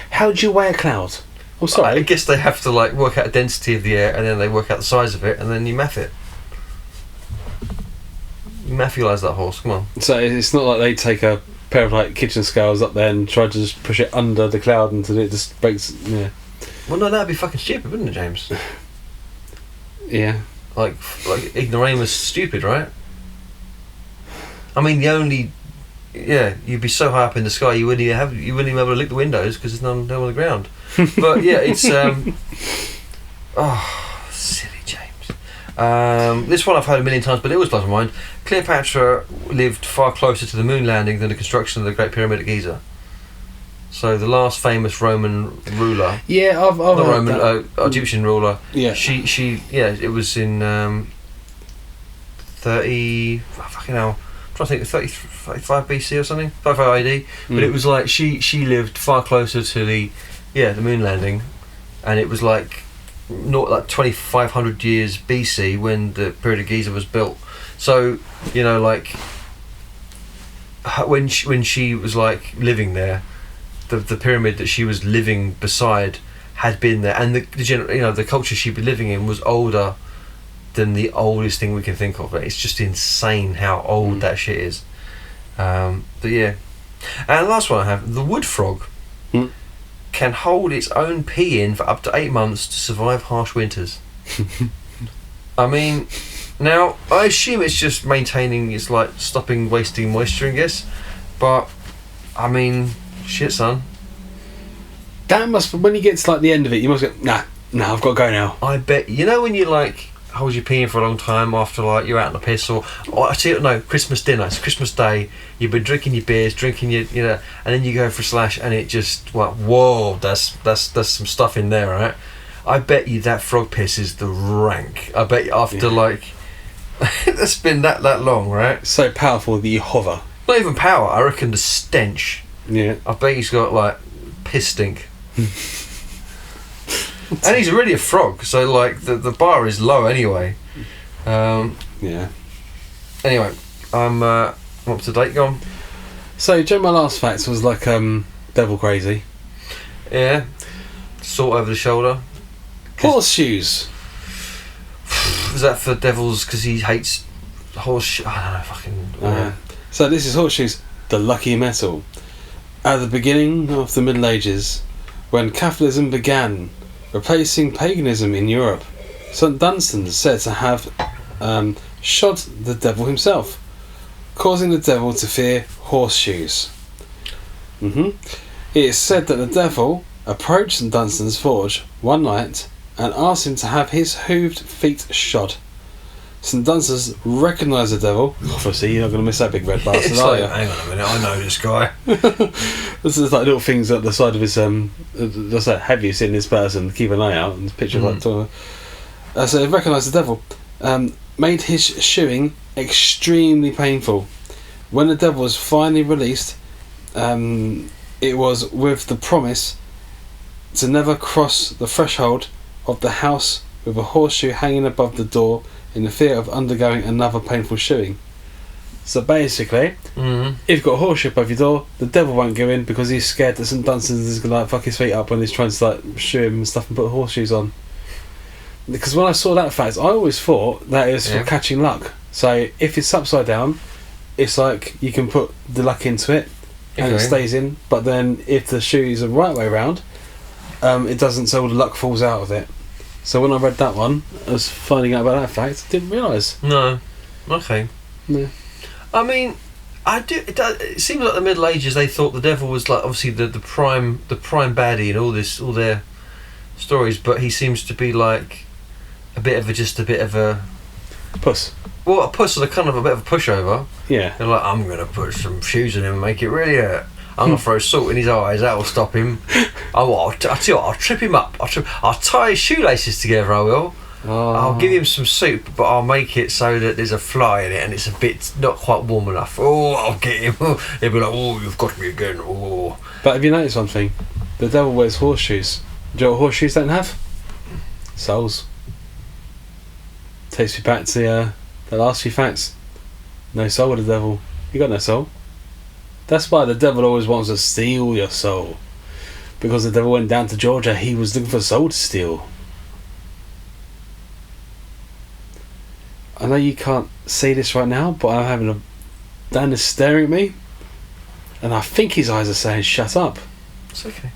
Speaker 3: How do you weigh a cloud? Oh, sorry.
Speaker 2: I guess they have to like work out the density of the air and then they work out the size of it and then you math it. You mathialise that horse, come on.
Speaker 3: So it's not like they take a pair of like kitchen scales up there and try to just push it under the cloud until it just breaks. Yeah.
Speaker 2: Well, no, that'd be fucking stupid, wouldn't it, James?
Speaker 3: Yeah.
Speaker 2: Like ignoramus stupid, right? I mean, you'd be so high up in the sky you wouldn't even be able to lick the windows because there's none on the ground. But yeah, it's silly James. This one I've heard a million times, but it always blows my mind. Cleopatra lived far closer to the moon landing than the construction of the Great Pyramid at Giza. So the last famous Roman ruler,
Speaker 3: Yeah, I've
Speaker 2: the
Speaker 3: heard
Speaker 2: Roman
Speaker 3: that.
Speaker 2: Egyptian ruler.
Speaker 3: Yeah.
Speaker 2: It was in 30. Fucking hell. I'm trying to think, 35 BC or something, 55 AD. But it was like she lived far closer to the moon landing, and it was like not like 2,500 years BC when the Pyramid of Giza was built. So like when she was like living there, the pyramid that she was living beside had been there, and the culture she'd been living in was older than the oldest thing we can think of. It's just insane how old that shit is. But yeah, and the last one I have, the wood frog can hold its own pee in for up to 8 months to survive harsh winters. I mean, now I assume it's just maintaining, it's like stopping wasting moisture, I guess, but I mean, shit, son.
Speaker 3: That must, when you get to like the end of it, you must go, nah, I've got to go now.
Speaker 2: I bet, when you like hold your pee in for a long time after like you're out on the piss, or I see it, no, Christmas dinner, it's Christmas Day, you've been drinking your beers, drinking your, and then you go for a slash and it just, well, whoa, that's some stuff in there, right? I bet you that frog piss is the rank. I bet you after like, it's been that long, right?
Speaker 3: So powerful that you hover.
Speaker 2: Not even power, I reckon the stench.
Speaker 3: Yeah.
Speaker 2: I bet he's got like piss stink. And he's already a frog, so like the bar is low anyway.
Speaker 3: Yeah.
Speaker 2: Anyway, I'm up to date. Go on.
Speaker 3: So, Joe, my last fact was like devil crazy.
Speaker 2: Yeah. Salt over the shoulder.
Speaker 3: Horseshoes.
Speaker 2: Is that for devils because he hates horse? I don't know. Fucking.
Speaker 3: So this is horseshoes, the lucky metal. At the beginning of the Middle Ages, when Catholicism began replacing paganism in Europe, St. Dunstan is said to have shot the devil himself, causing the devil to fear horseshoes. It is said that the devil approached St. Dunstan's forge one night and asked him to have his hooved feet shod. St. Dunstan's recognised the devil. Obviously, you're not going to miss that big red bastard,
Speaker 2: It's
Speaker 3: are
Speaker 2: like,
Speaker 3: you?
Speaker 2: hang on a minute, I know this guy.
Speaker 3: This is like little things at the side of his just like, have you seen this person? Keep an eye out. And picture of like so he recognised the devil, made his shoeing extremely painful. When the devil was finally released, it was with the promise to never cross the threshold of the house with a horseshoe hanging above the door in the fear of undergoing another painful shoeing. So basically, if you've got a horseshoe above your door, the devil won't go in because he's scared that St. Dunstan's is going to like fuck his feet up when he's trying to like shoe him and stuff and put horseshoes on. Because when I saw that fact, I always thought that it was for catching luck. So if it's upside down, it's like you can put the luck into it and it stays in. But then if the shoe is the right way around, it doesn't, so all the luck falls out of it. So when I read that one, I was finding out about that fact. I didn't realise.
Speaker 2: No. Okay.
Speaker 3: Yeah.
Speaker 2: I mean, it seems like the Middle Ages they thought the devil was like obviously the prime baddie in all their stories, but he seems to be like a bit of a
Speaker 3: Puss.
Speaker 2: Well, a puss is a kind of a bit of a pushover.
Speaker 3: Yeah.
Speaker 2: They're like, I'm gonna put some shoes on him and make it really hurt. I'm gonna throw salt in his eyes. That will stop him. I'll tell you what, I'll trip him up. I'll tie his shoelaces together. I will.
Speaker 3: Oh.
Speaker 2: I'll give him some soup, but I'll make it so that there's a fly in it and it's a bit not quite warm enough. Oh, I'll get him. He'll be like, oh, you've got me again. Oh.
Speaker 3: But have you noticed one thing? The devil wears horseshoes. Do you know what horseshoes don't have? Soles. Takes me back to the last few facts. No soul with the devil. You got no soul. That's why the devil always wants to steal your soul. Because the devil went down to Georgia, he was looking for a soul to steal. I know you can't see this right now, but I'm having Dan is staring at me, and I think his eyes are saying, "Shut up."
Speaker 2: It's okay.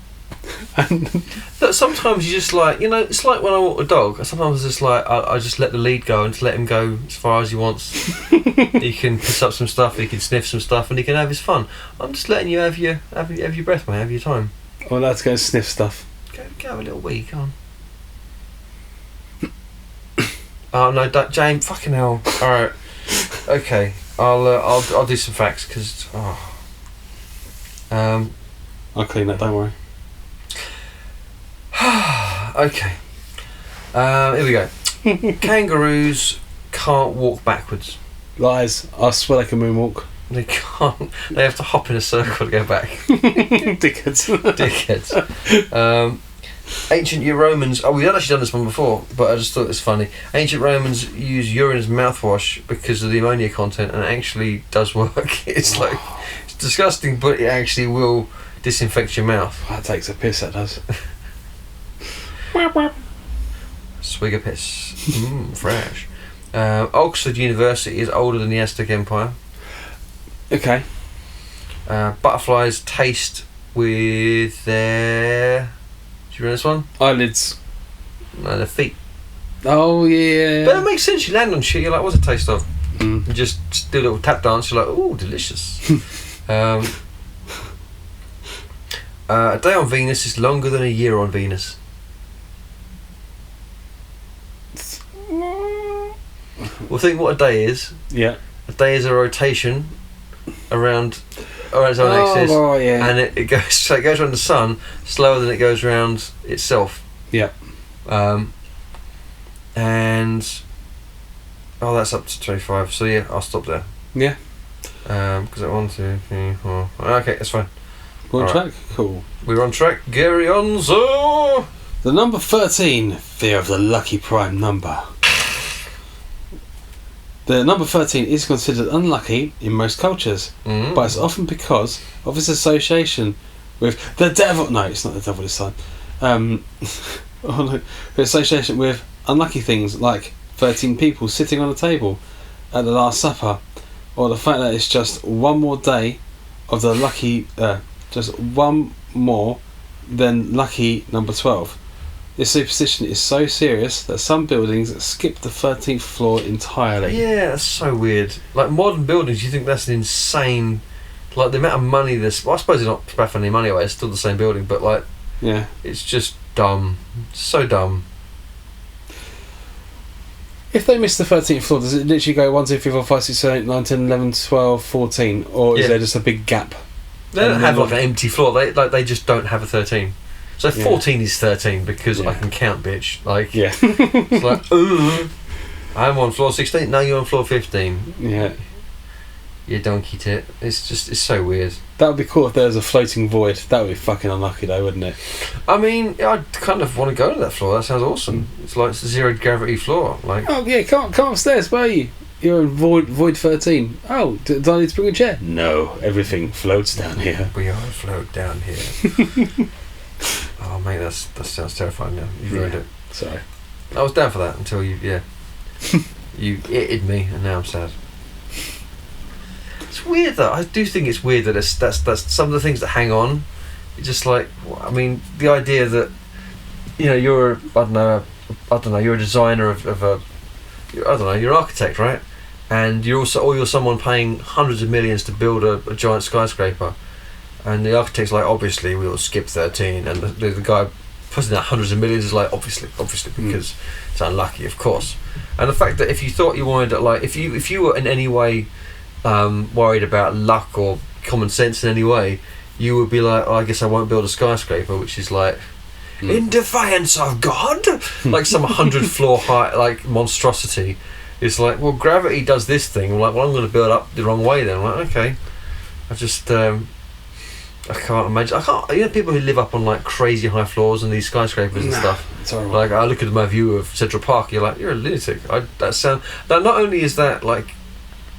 Speaker 3: And
Speaker 2: Look, sometimes you just like, it's like when I walk a dog. Sometimes it's just like I just let the lead go and just let him go as far as he wants. He can piss up some stuff, he can sniff some stuff, and he can have his fun. I'm just letting you have your breath, mate. Have your time.
Speaker 3: I'm allowed to go and sniff stuff.
Speaker 2: Go have a little wee. Go on. Oh no, James, fucking hell. All right, okay. I'll do some facts because.
Speaker 3: I'll clean that. Don't worry.
Speaker 2: Okay. Here we go. Kangaroos can't walk backwards.
Speaker 3: Lies. I swear they can moonwalk.
Speaker 2: They can't. They have to hop in a circle to go back.
Speaker 3: Dickheads.
Speaker 2: Dickheads. Ancient Romans. Oh, we had actually done this one before, but I just thought it was funny. Ancient Romans use urine as mouthwash because of the ammonia content, and it actually does work. It's like it's disgusting, but it actually will disinfect your mouth.
Speaker 3: That takes a piss. That does.
Speaker 2: Swig of piss. Fresh. Oxford University is older than the Aztec Empire.
Speaker 3: Okay.
Speaker 2: Butterflies taste with their... Do you remember this one?
Speaker 3: Eyelids.
Speaker 2: No, their feet.
Speaker 3: Oh yeah.
Speaker 2: But it makes sense. You land on shit, you're like, what's it taste of?
Speaker 3: Mm.
Speaker 2: You just do a little tap dance, you're like, ooh, delicious. A day on Venus is longer than a year on Venus. Well, think what a day is.
Speaker 3: Yeah.
Speaker 2: A day is a rotation around its own axis,
Speaker 3: yeah.
Speaker 2: and it goes around the sun slower than it goes around itself.
Speaker 3: Yeah.
Speaker 2: And that's up to 25. So yeah, I'll stop there.
Speaker 3: Yeah.
Speaker 2: Because 1, 2, 3, 4. Okay, that's fine.
Speaker 3: We're on
Speaker 2: All
Speaker 3: track.
Speaker 2: right.
Speaker 3: Cool.
Speaker 2: We're on track. Gary Onzo.
Speaker 3: The number 13, fear of the lucky prime number. The number 13 is considered unlucky in most cultures, but it's often because of its association with the devil. No, it's not the devil this time. The association with unlucky things like 13 people sitting on a table at the Last Supper, or the fact that it's just one more day of the lucky, just one more than lucky number 12. This superstition is so serious that some buildings skip the 13th floor entirely.
Speaker 2: Yeah, that's so weird. Like modern buildings, you think that's an insane... Like the amount of money this... Well, I suppose it's not spaffing any money away, it's still the same building, but like...
Speaker 3: Yeah.
Speaker 2: It's just dumb. So dumb.
Speaker 3: If they miss the 13th floor, does it literally go 1, 2, 3, 4, 5, 6, 7, 8, 9, 10, 11, 12, 14? Or is there just a big gap?
Speaker 2: They don't have like an empty floor, they just don't have a 13. So 14 is 13 because I can count, bitch. Like,
Speaker 3: yeah.
Speaker 2: It's like, I'm on floor 16, now you're on floor 15.
Speaker 3: Yeah.
Speaker 2: You donkey tit. It's so weird.
Speaker 3: That would be cool if there was a floating void. That would be fucking unlucky though, wouldn't it?
Speaker 2: I mean, I'd kind of want to go to that floor. That sounds awesome. It's like it's a zero gravity floor. Like,
Speaker 3: oh yeah, come upstairs. Where are you? You're in void 13. Oh, do I need to bring a chair? No, everything floats down here.
Speaker 2: We all float down here. Oh mate, that sounds terrifying now. You've ruined it.
Speaker 3: Sorry.
Speaker 2: I was down for that until you itted me, and now I'm sad. It's weird though. I do think it's weird that that's some of the things that hang on. It's just like, I mean, the idea that you're you're a designer of a you're an architect, right? And you're someone paying hundreds of millions to build a giant skyscraper. And the architect's like, obviously we'll skip 13, and the guy putting out hundreds of millions is like, obviously because it's unlucky, of course. And the fact that if you thought you wanted to, like, if you were in any way worried about luck or common sense in any way, you would be like, I guess I won't build a skyscraper, which is like, in defiance of God, like some 100 floor high like monstrosity. It's like, well, gravity does this thing. I'm like, well, I'm going to build up the wrong way then. I'm like, okay, I can't imagine. People who live up on like crazy high floors and these skyscrapers and stuff.
Speaker 3: It's horrible.
Speaker 2: Like, I look at my view of Central Park. You're like, you're a lunatic. That not only is that like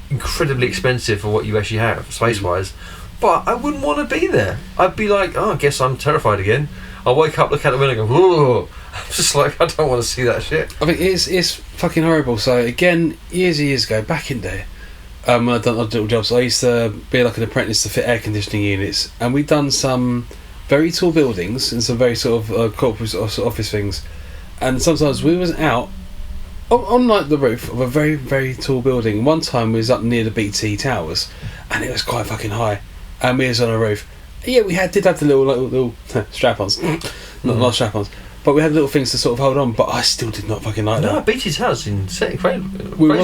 Speaker 2: incredibly expensive for what you actually have space wise, but I wouldn't want to be there. I'd be like, I guess I'm terrified again. I'll wake up, look out the window, and go, whoa. I'm just like, I don't want to see that shit.
Speaker 3: I think it's fucking horrible. So again, years and years ago, back in there. When I'd done odd little jobs, I used to be like an apprentice to fit air conditioning units, and we'd done some very tall buildings and some very sort of corporate office things. And sometimes we was out on like the roof of a very, very tall building. One time we was up near the BT Towers, and it was quite fucking high, and we was on a roof. Yeah, we did have the little strap-ons, not strap-ons, but we had little things to sort of hold on. But I still did not fucking like
Speaker 2: No,
Speaker 3: that.
Speaker 2: Beatty's house in crazy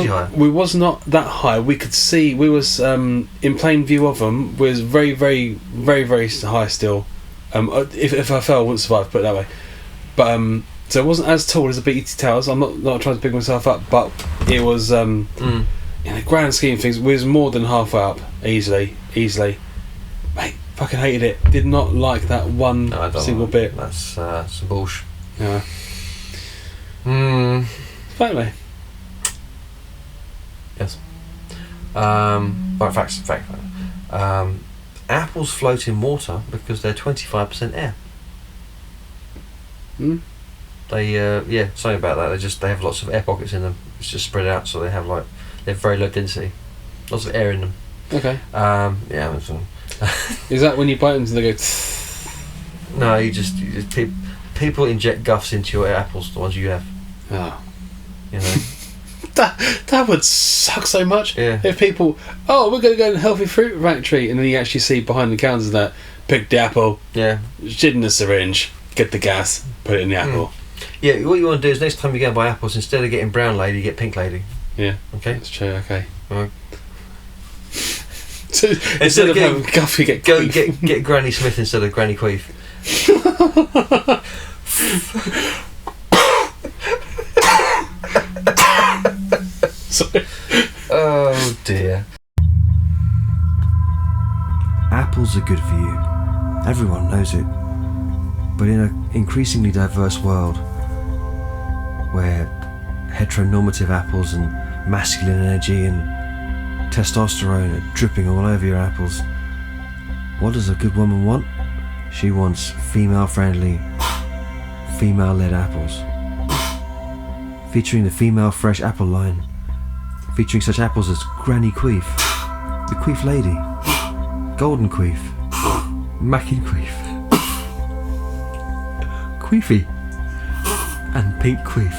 Speaker 2: high.
Speaker 3: We was not that high. We could see. We was in plain view of them. We was very, very, very, very high still. If I fell, I wouldn't survive. Put it that way. But so it wasn't as tall as the BT Towers. I'm not trying to pick myself up, but it was in the grand scheme of things, we was more than halfway up easily. Mate, fucking hated it. Did not like that one single bit.
Speaker 2: That's some bullshit.
Speaker 3: Yeah. Finally.
Speaker 2: Yes. Right, fact. Apples float in water because they're 25% air. They something about that. They have lots of air pockets in them. It's just spread out, so they have very low density, lots of air in them.
Speaker 3: Okay.
Speaker 2: Is
Speaker 3: that when you bite them, do they go?
Speaker 2: No, you just people inject guffs into your apples, the ones you have.
Speaker 3: Oh.
Speaker 2: You know.
Speaker 3: that would suck so much.
Speaker 2: Yeah.
Speaker 3: If people, we're going to go to a healthy fruit factory, and then you actually see behind the counters that pick the apple.
Speaker 2: Yeah.
Speaker 3: Shit in the syringe, get the gas, put it in the apple.
Speaker 2: Yeah, what you want to do is next time you go and buy apples, instead of getting brown lady, you get pink lady.
Speaker 3: Yeah.
Speaker 2: Okay.
Speaker 3: That's true. Okay.
Speaker 2: Right.
Speaker 3: So instead of having guff, you get
Speaker 2: go
Speaker 3: queef.
Speaker 2: get Granny Smith instead of Granny Queef.
Speaker 3: Sorry.
Speaker 2: Oh dear.
Speaker 4: Apples are good for you. Everyone knows it. But in an increasingly diverse world, where heteronormative apples and masculine energy and testosterone are dripping all over your apples, what does a good woman want? She wants female-friendly, female-led apples. Featuring the Female Fresh Apple line. Featuring such apples as Granny Queef, the Queef Lady, Golden Queef, Mackin Queef, Queefy, and Pink Queef.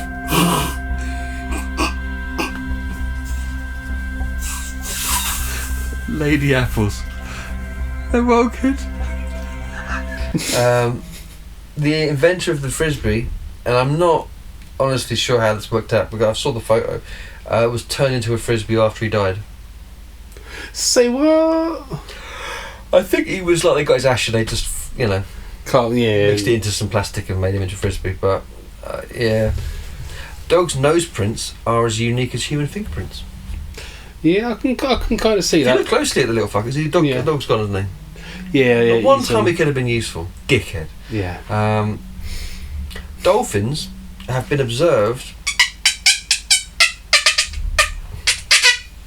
Speaker 4: Lady apples. They're well good.
Speaker 2: The inventor of the frisbee, and I'm not honestly sure how this worked out, because I saw the photo, was turned into a frisbee after he died.
Speaker 3: Say what?
Speaker 2: I think he was like, they got his ash and they just, mixed it into some plastic and made him into a frisbee. But yeah, dogs' nose prints are as unique as human fingerprints.
Speaker 3: Yeah, I can kind of see
Speaker 2: If
Speaker 3: that.
Speaker 2: you look closely at the little fuckers, the dog's gone, hasn't he?
Speaker 3: Yeah.
Speaker 2: But one time he could have been useful. Dickhead.
Speaker 3: Yeah.
Speaker 2: Dolphins have been observed.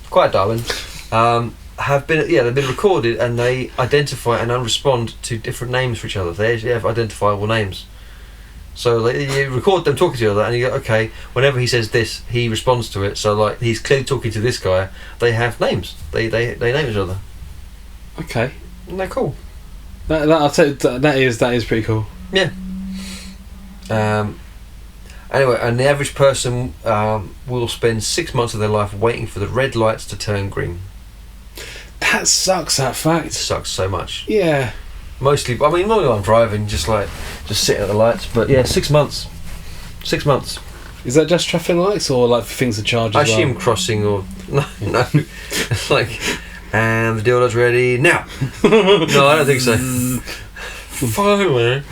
Speaker 2: Quite Darwin. They've been recorded, and they identify and respond to different names for each other. They actually have identifiable names. So you record them talking to each other, and you go, okay, whenever he says this, he responds to it. So like he's clearly talking to this guy. They have names. They name each other.
Speaker 3: Okay.
Speaker 2: And they're cool.
Speaker 3: That I'll tell you, that is pretty cool.
Speaker 2: Yeah. Anyway, and the average person will spend 6 months of their life waiting for the red lights to turn green.
Speaker 3: That sucks. That fact.
Speaker 2: It sucks so much.
Speaker 3: Yeah.
Speaker 2: Normally I'm driving, just sitting at the lights. But yeah, 6 months. 6 months.
Speaker 3: Is that just traffic lights or like for things to charge?
Speaker 2: I assume crossing or no. It's like, and the dildo's ready now. No, I don't think so. Finally.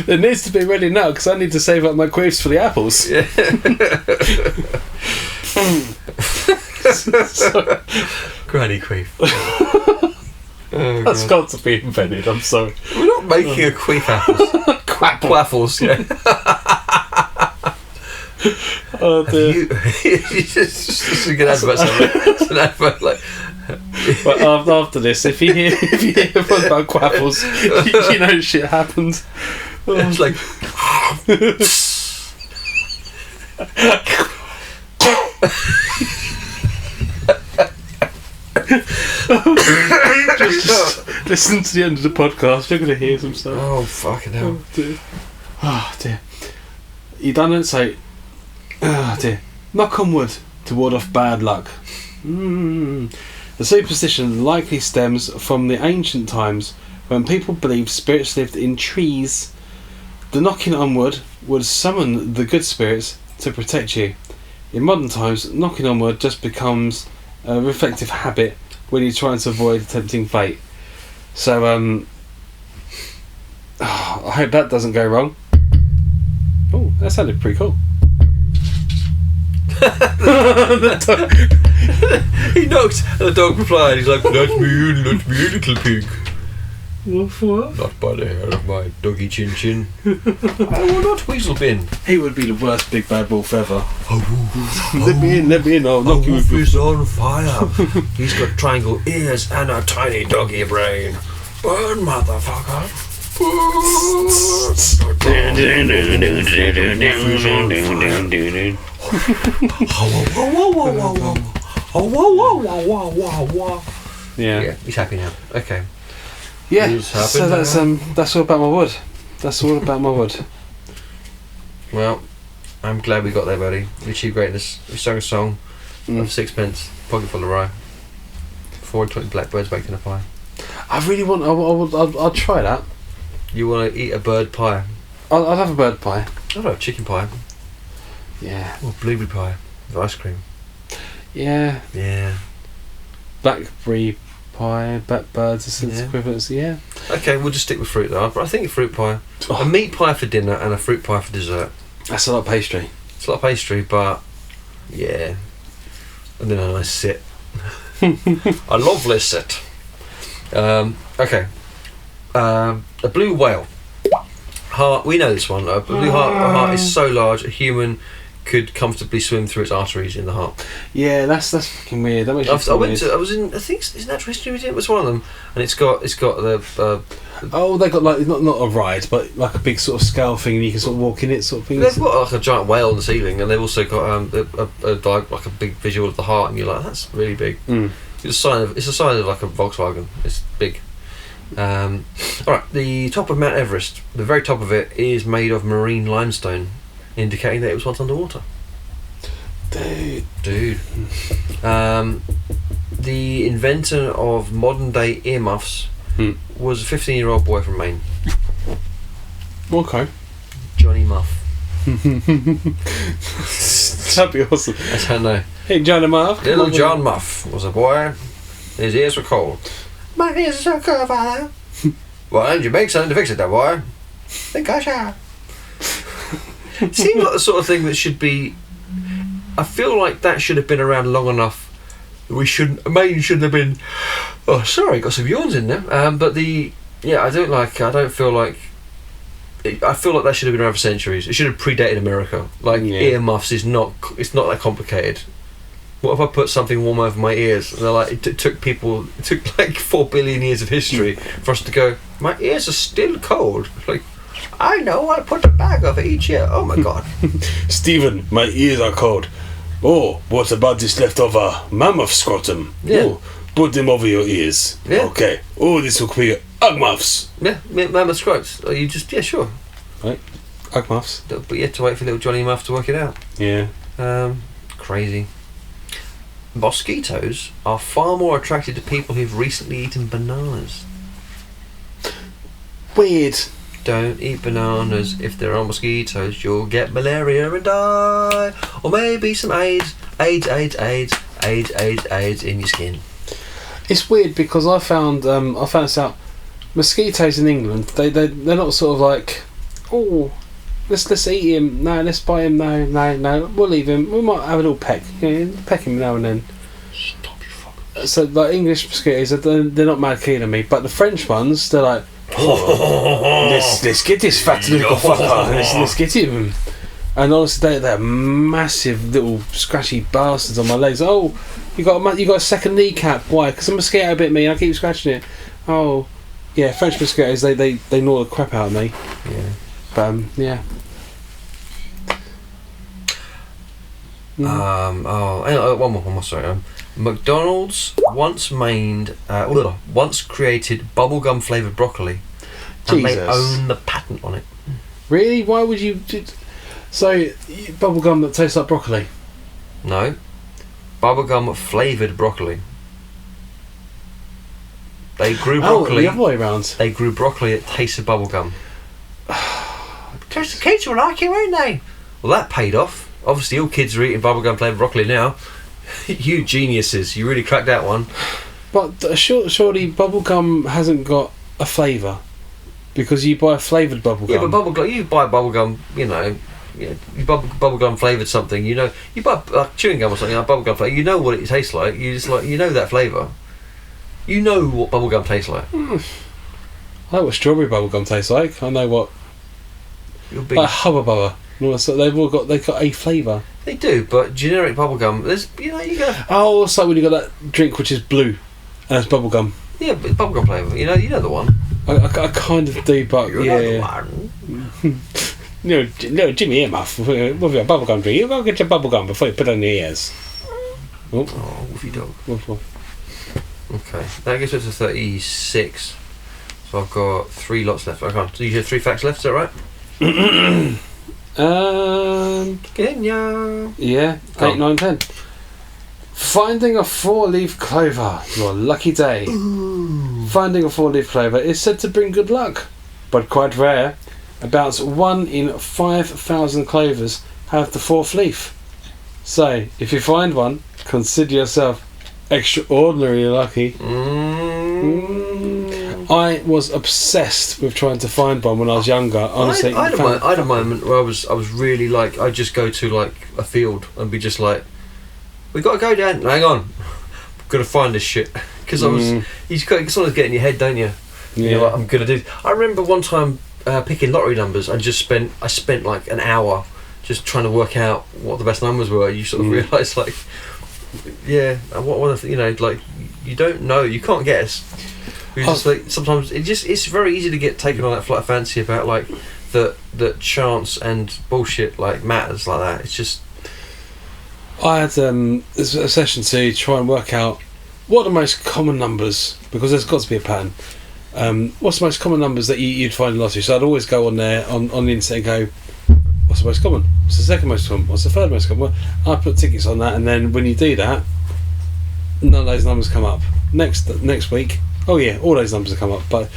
Speaker 3: It needs to be ready now because I need to save up my queefs for the apples.
Speaker 2: Yeah. Granny queef.
Speaker 3: That's got to be invented. I'm sorry.
Speaker 2: We're not making a queef apples. Quaffles, yeah.
Speaker 3: Oh dear.
Speaker 2: Just a good advert. It's an advert like.
Speaker 3: But after this, if you hear one about quaffles, you know shit happens.
Speaker 2: It's like.
Speaker 3: just listen to the end of the podcast. You're going to hear some stuff.
Speaker 2: Oh fucking hell!
Speaker 3: Oh dear. You done it. So, oh dear. Knock on wood to ward off bad luck. The superstition likely stems from the ancient times when people believed spirits lived in trees The knocking on wood would summon the good spirits to protect you. In modern times, knocking on wood just becomes a reflective habit when you're trying to avoid a tempting fate. So, I hope that doesn't go wrong. Oh, that sounded pretty cool.
Speaker 2: He knocked, and the dog replied. He's like, "Not me, little pig.
Speaker 3: What?
Speaker 2: Not by the hair of my doggy chin chin. Oh, not weasel bin.
Speaker 3: He would be the worst big bad wolf ever. Let me in, I'll knock you with
Speaker 2: is on fire. He's got triangle ears and a tiny doggy brain. Burn, motherfucker. Yeah, he's happy now. Okay.
Speaker 3: Yeah,
Speaker 2: He's happy
Speaker 3: so
Speaker 2: now.
Speaker 3: that's all about my wood. That's all about my wood.
Speaker 2: Well, I'm glad we got there, buddy. We achieved greatness. We sang a song of sixpence, pocket full of rye, 420 blackbirds baked in a pie.
Speaker 3: I really want. I'll try that.
Speaker 2: You want to eat a bird pie?
Speaker 3: I'll have a bird pie.
Speaker 2: I'd have chicken pie
Speaker 3: Yeah.
Speaker 2: or blueberry pie with ice cream.
Speaker 3: Yeah.
Speaker 2: Yeah.
Speaker 3: Blackberry pie, blackbirds,
Speaker 2: Yeah.
Speaker 3: equivalents. Yeah.
Speaker 2: Okay, we'll just stick with fruit though. I think a fruit pie, a meat pie for dinner, and a fruit pie for dessert.
Speaker 3: That's a lot of pastry.
Speaker 2: It's a lot of pastry, but yeah, and then a nice sit. A lovely sit. Okay. A blue whale heart. We know this one. A blue heart is so large a human could comfortably swim through its arteries in the heart.
Speaker 3: Yeah, that's fucking weird. That makes
Speaker 2: I was in. I think it's Natural History Museum. It was one of them, and it's got the.
Speaker 3: Oh, they got like not a ride, but like a big sort of scale thing, and you can sort of walk in it, sort of thing.
Speaker 2: They've got like a giant whale on the ceiling, and they've also got like a big visual of the heart, and you're like, that's really big.
Speaker 3: Mm.
Speaker 2: It's a sign of like a Volkswagen. It's big. All right, the top of Mount Everest, the very top of it, is made of marine limestone, indicating that it was once underwater. Dude. The inventor of modern day earmuffs was a 15-year-old boy from Maine,
Speaker 3: Okay.
Speaker 2: Johnny Muff.
Speaker 3: That'd be awesome.
Speaker 2: I don't know.
Speaker 3: Hey, John Marv.
Speaker 2: Little John Muff was a boy. His ears were cold. My ears are so cold, father. Why don't you make something to fix it, that boy? Think I shall. Seems like the sort of thing that should be. I feel like that should have been around long enough. Maine shouldn't have been. Oh, sorry, got some yawns in there. But I don't feel like. I feel like that should have been around for centuries. It should have predated America. Like earmuffs is not. It's not that complicated. What if I put something warm over my ears? And they're like, it took like 4 billion years of history for us to go. My ears are still cold. Like, I know. I put a bag over each ear. Oh my god.
Speaker 3: Stephen, my ears are cold. Oh, what about this leftover mammoth scrotum?
Speaker 2: Yeah.
Speaker 3: Oh, put them over your ears.
Speaker 2: Yeah.
Speaker 3: Okay. Oh, this will be ugmuffs.
Speaker 2: Yeah, mammoth scrotes. Oh, you just sure.
Speaker 3: Right. Ugmuffs.
Speaker 2: But you had to wait for little Johnny Muff to work it out.
Speaker 3: Yeah.
Speaker 2: Crazy. Mosquitoes are far more attracted to people who've recently eaten bananas.
Speaker 3: Weird.
Speaker 2: Don't eat bananas. If there are mosquitoes, you'll get malaria and die. Or maybe some AIDS in your skin.
Speaker 3: It's weird because I found this out. Mosquitoes in England, they're not sort of like, oh, let's eat him. No, let's buy him. No, we'll leave him. We might have a little peck. Peck him now and then.
Speaker 2: Stop, you fucker.
Speaker 3: So like English mosquitoes, they're not mad keen on me, but the French ones, they're like, oh, let's get this fat little fucker. Let's get him. And honestly, they're massive little scratchy bastards on my legs. Oh, you got a second kneecap. Why? Because a mosquito bit me. And I keep scratching it. Oh, yeah. French mosquitoes, they gnaw the crap out of me.
Speaker 2: Yeah.
Speaker 3: But yeah.
Speaker 2: One more. Sorry. McDonald's once created bubblegum flavoured broccoli, and they
Speaker 3: Jesus.
Speaker 2: own the patent on it.
Speaker 3: Really? Why would you? So bubblegum that tastes like broccoli.
Speaker 2: No, bubblegum flavoured broccoli. They grew broccoli.
Speaker 3: Oh, the other way around.
Speaker 2: They grew broccoli that tasted bubblegum. The kids will like it, won't they? Well, that paid off. Obviously, all kids are eating bubblegum flavoured broccoli now. You geniuses, you really cracked that one.
Speaker 3: But surely bubblegum hasn't got a flavour. Because you buy flavoured bubblegum.
Speaker 2: Yeah, but bubblegum, you buy bubblegum, you know, you bubblegum flavoured something, you know, you buy chewing gum or something like bubblegum flavour, you know what it tastes like, you know that flavour. You know what bubblegum tastes like.
Speaker 3: I know what strawberry bubblegum tastes like. I know what like Hubba Bubba. They've got a flavour.
Speaker 2: They do, but generic bubblegum, there's, you know, you got.
Speaker 3: Oh, it's like when you got that drink which is blue, and it's bubblegum.
Speaker 2: Yeah, but bubblegum flavour. You know the one.
Speaker 3: I kind of do, but
Speaker 2: You know the one.
Speaker 3: No, Jimmy Earmuff, with your bubblegum drink, you go get your bubblegum before you put it on your ears.
Speaker 2: Oh, woofy dog.
Speaker 3: Woof, woof.
Speaker 2: Okay, that gets us to 36. So I've got 3 lots left. I can't. So you have 3 facts left. Is that right? Kenya.
Speaker 3: Yeah, 8, 9, 10. Finding a 4-leaf clover, your lucky day. Finding a 4-leaf clover is said to bring good luck, but quite rare. About 1 in 5,000 clovers have the 4th leaf. So, if you find one, consider yourself extraordinarily lucky. I was obsessed with trying to find one when I was younger. Honestly,
Speaker 2: I had a moment where I was really like, I'd just go to like a field and be just like, we got to go down. Hang on, got to find this shit, because I was. You sort of get in your head, don't you?
Speaker 3: Yeah.
Speaker 2: You're like, I'm gonna do. I remember one time picking lottery numbers. I spent like an hour just trying to work out what the best numbers were. You sort of realise like, yeah, what you know, like you don't know, you can't guess. You just like sometimes it's very easy to get taken on that flight of fancy about like that chance and bullshit like matters like that. It's just.
Speaker 3: I had a session to try and work out what are the most common numbers, because there's got to be a pattern. What's the most common numbers that you'd find in lottery? So I'd always go on there on the internet and go, what's the most common? What's the second most common? What's the third most common? Well, I put tickets on that, and then when you do that, none of those numbers come up. Next week, oh yeah, all those numbers have come up, but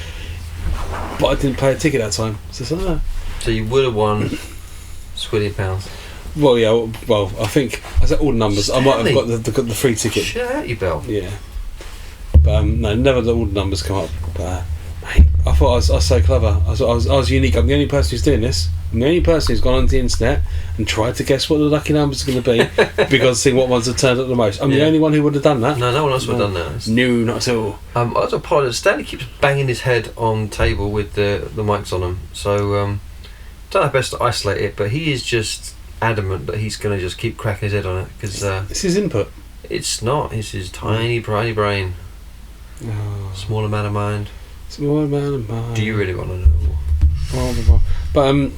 Speaker 3: I didn't pay a ticket that time. So it's like,
Speaker 2: So you would have won £20.
Speaker 3: well, yeah, I think I said all the numbers. I might have got the free ticket.
Speaker 2: Shit out you, Bell.
Speaker 3: Yeah, but no, never all the numbers come up. But mate, I thought I was so clever. I was unique. I'm the only person who's doing this. I'm the only person who's gone onto the internet and tried to guess what the lucky numbers are going to be, because seeing what ones have turned up the most. I'm the only one who would have done that.
Speaker 2: No one else would have done that.
Speaker 3: No, not at all.
Speaker 2: I was apologise. Stanley keeps banging his head on the table with the mics on him. So don't know best to isolate it, but he is just adamant that he's going to just keep cracking his head on it, because
Speaker 3: It's his input.
Speaker 2: it's not. It's his tiny brain, small amount of mind.
Speaker 3: Small amount of mind.
Speaker 2: Do you really want to know?
Speaker 3: But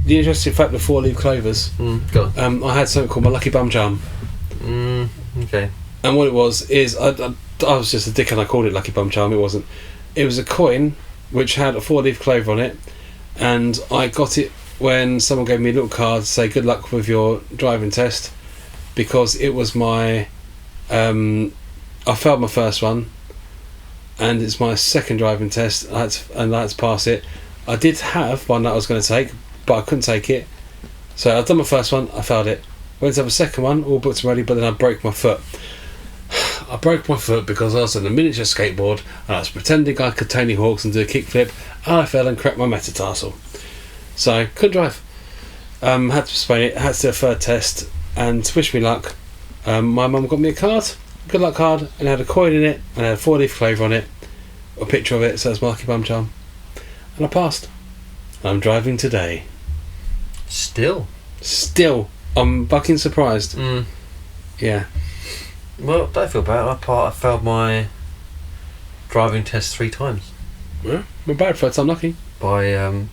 Speaker 3: the interesting fact of 4-leaf clovers.
Speaker 2: Go on.
Speaker 3: I had something called my lucky bum charm.
Speaker 2: Okay.
Speaker 3: And what it was is I was just a dick and I called it lucky bum charm. It wasn't. It was a coin which had a 4-leaf clover on it, and I got it when someone gave me a little card to say good luck with your driving test, because it was my I failed my first one and it's my second driving test. I had to pass it. I did have one that I was going to take, but I couldn't take it, so I've done my first one, I failed it. Went to have a second one, all booked and ready, but then I broke my foot. I broke my foot because I was on a miniature skateboard and I was pretending I could Tony Hawks and do a kickflip, and I fell and cracked my metatarsal. So, couldn't drive. Had to postpone it, had to do a third test, and to wish me luck, my mum got me a card, good luck card, and it had a coin in it, and it had a 4-leaf clover on it, a picture of it, so it's my lucky bum charm. And I passed. I'm driving today.
Speaker 2: Still,
Speaker 3: I'm fucking surprised. Yeah.
Speaker 2: Well, don't feel bad. I failed my driving test 3 times.
Speaker 3: Yeah, not bad for it, I'm lucky.
Speaker 2: By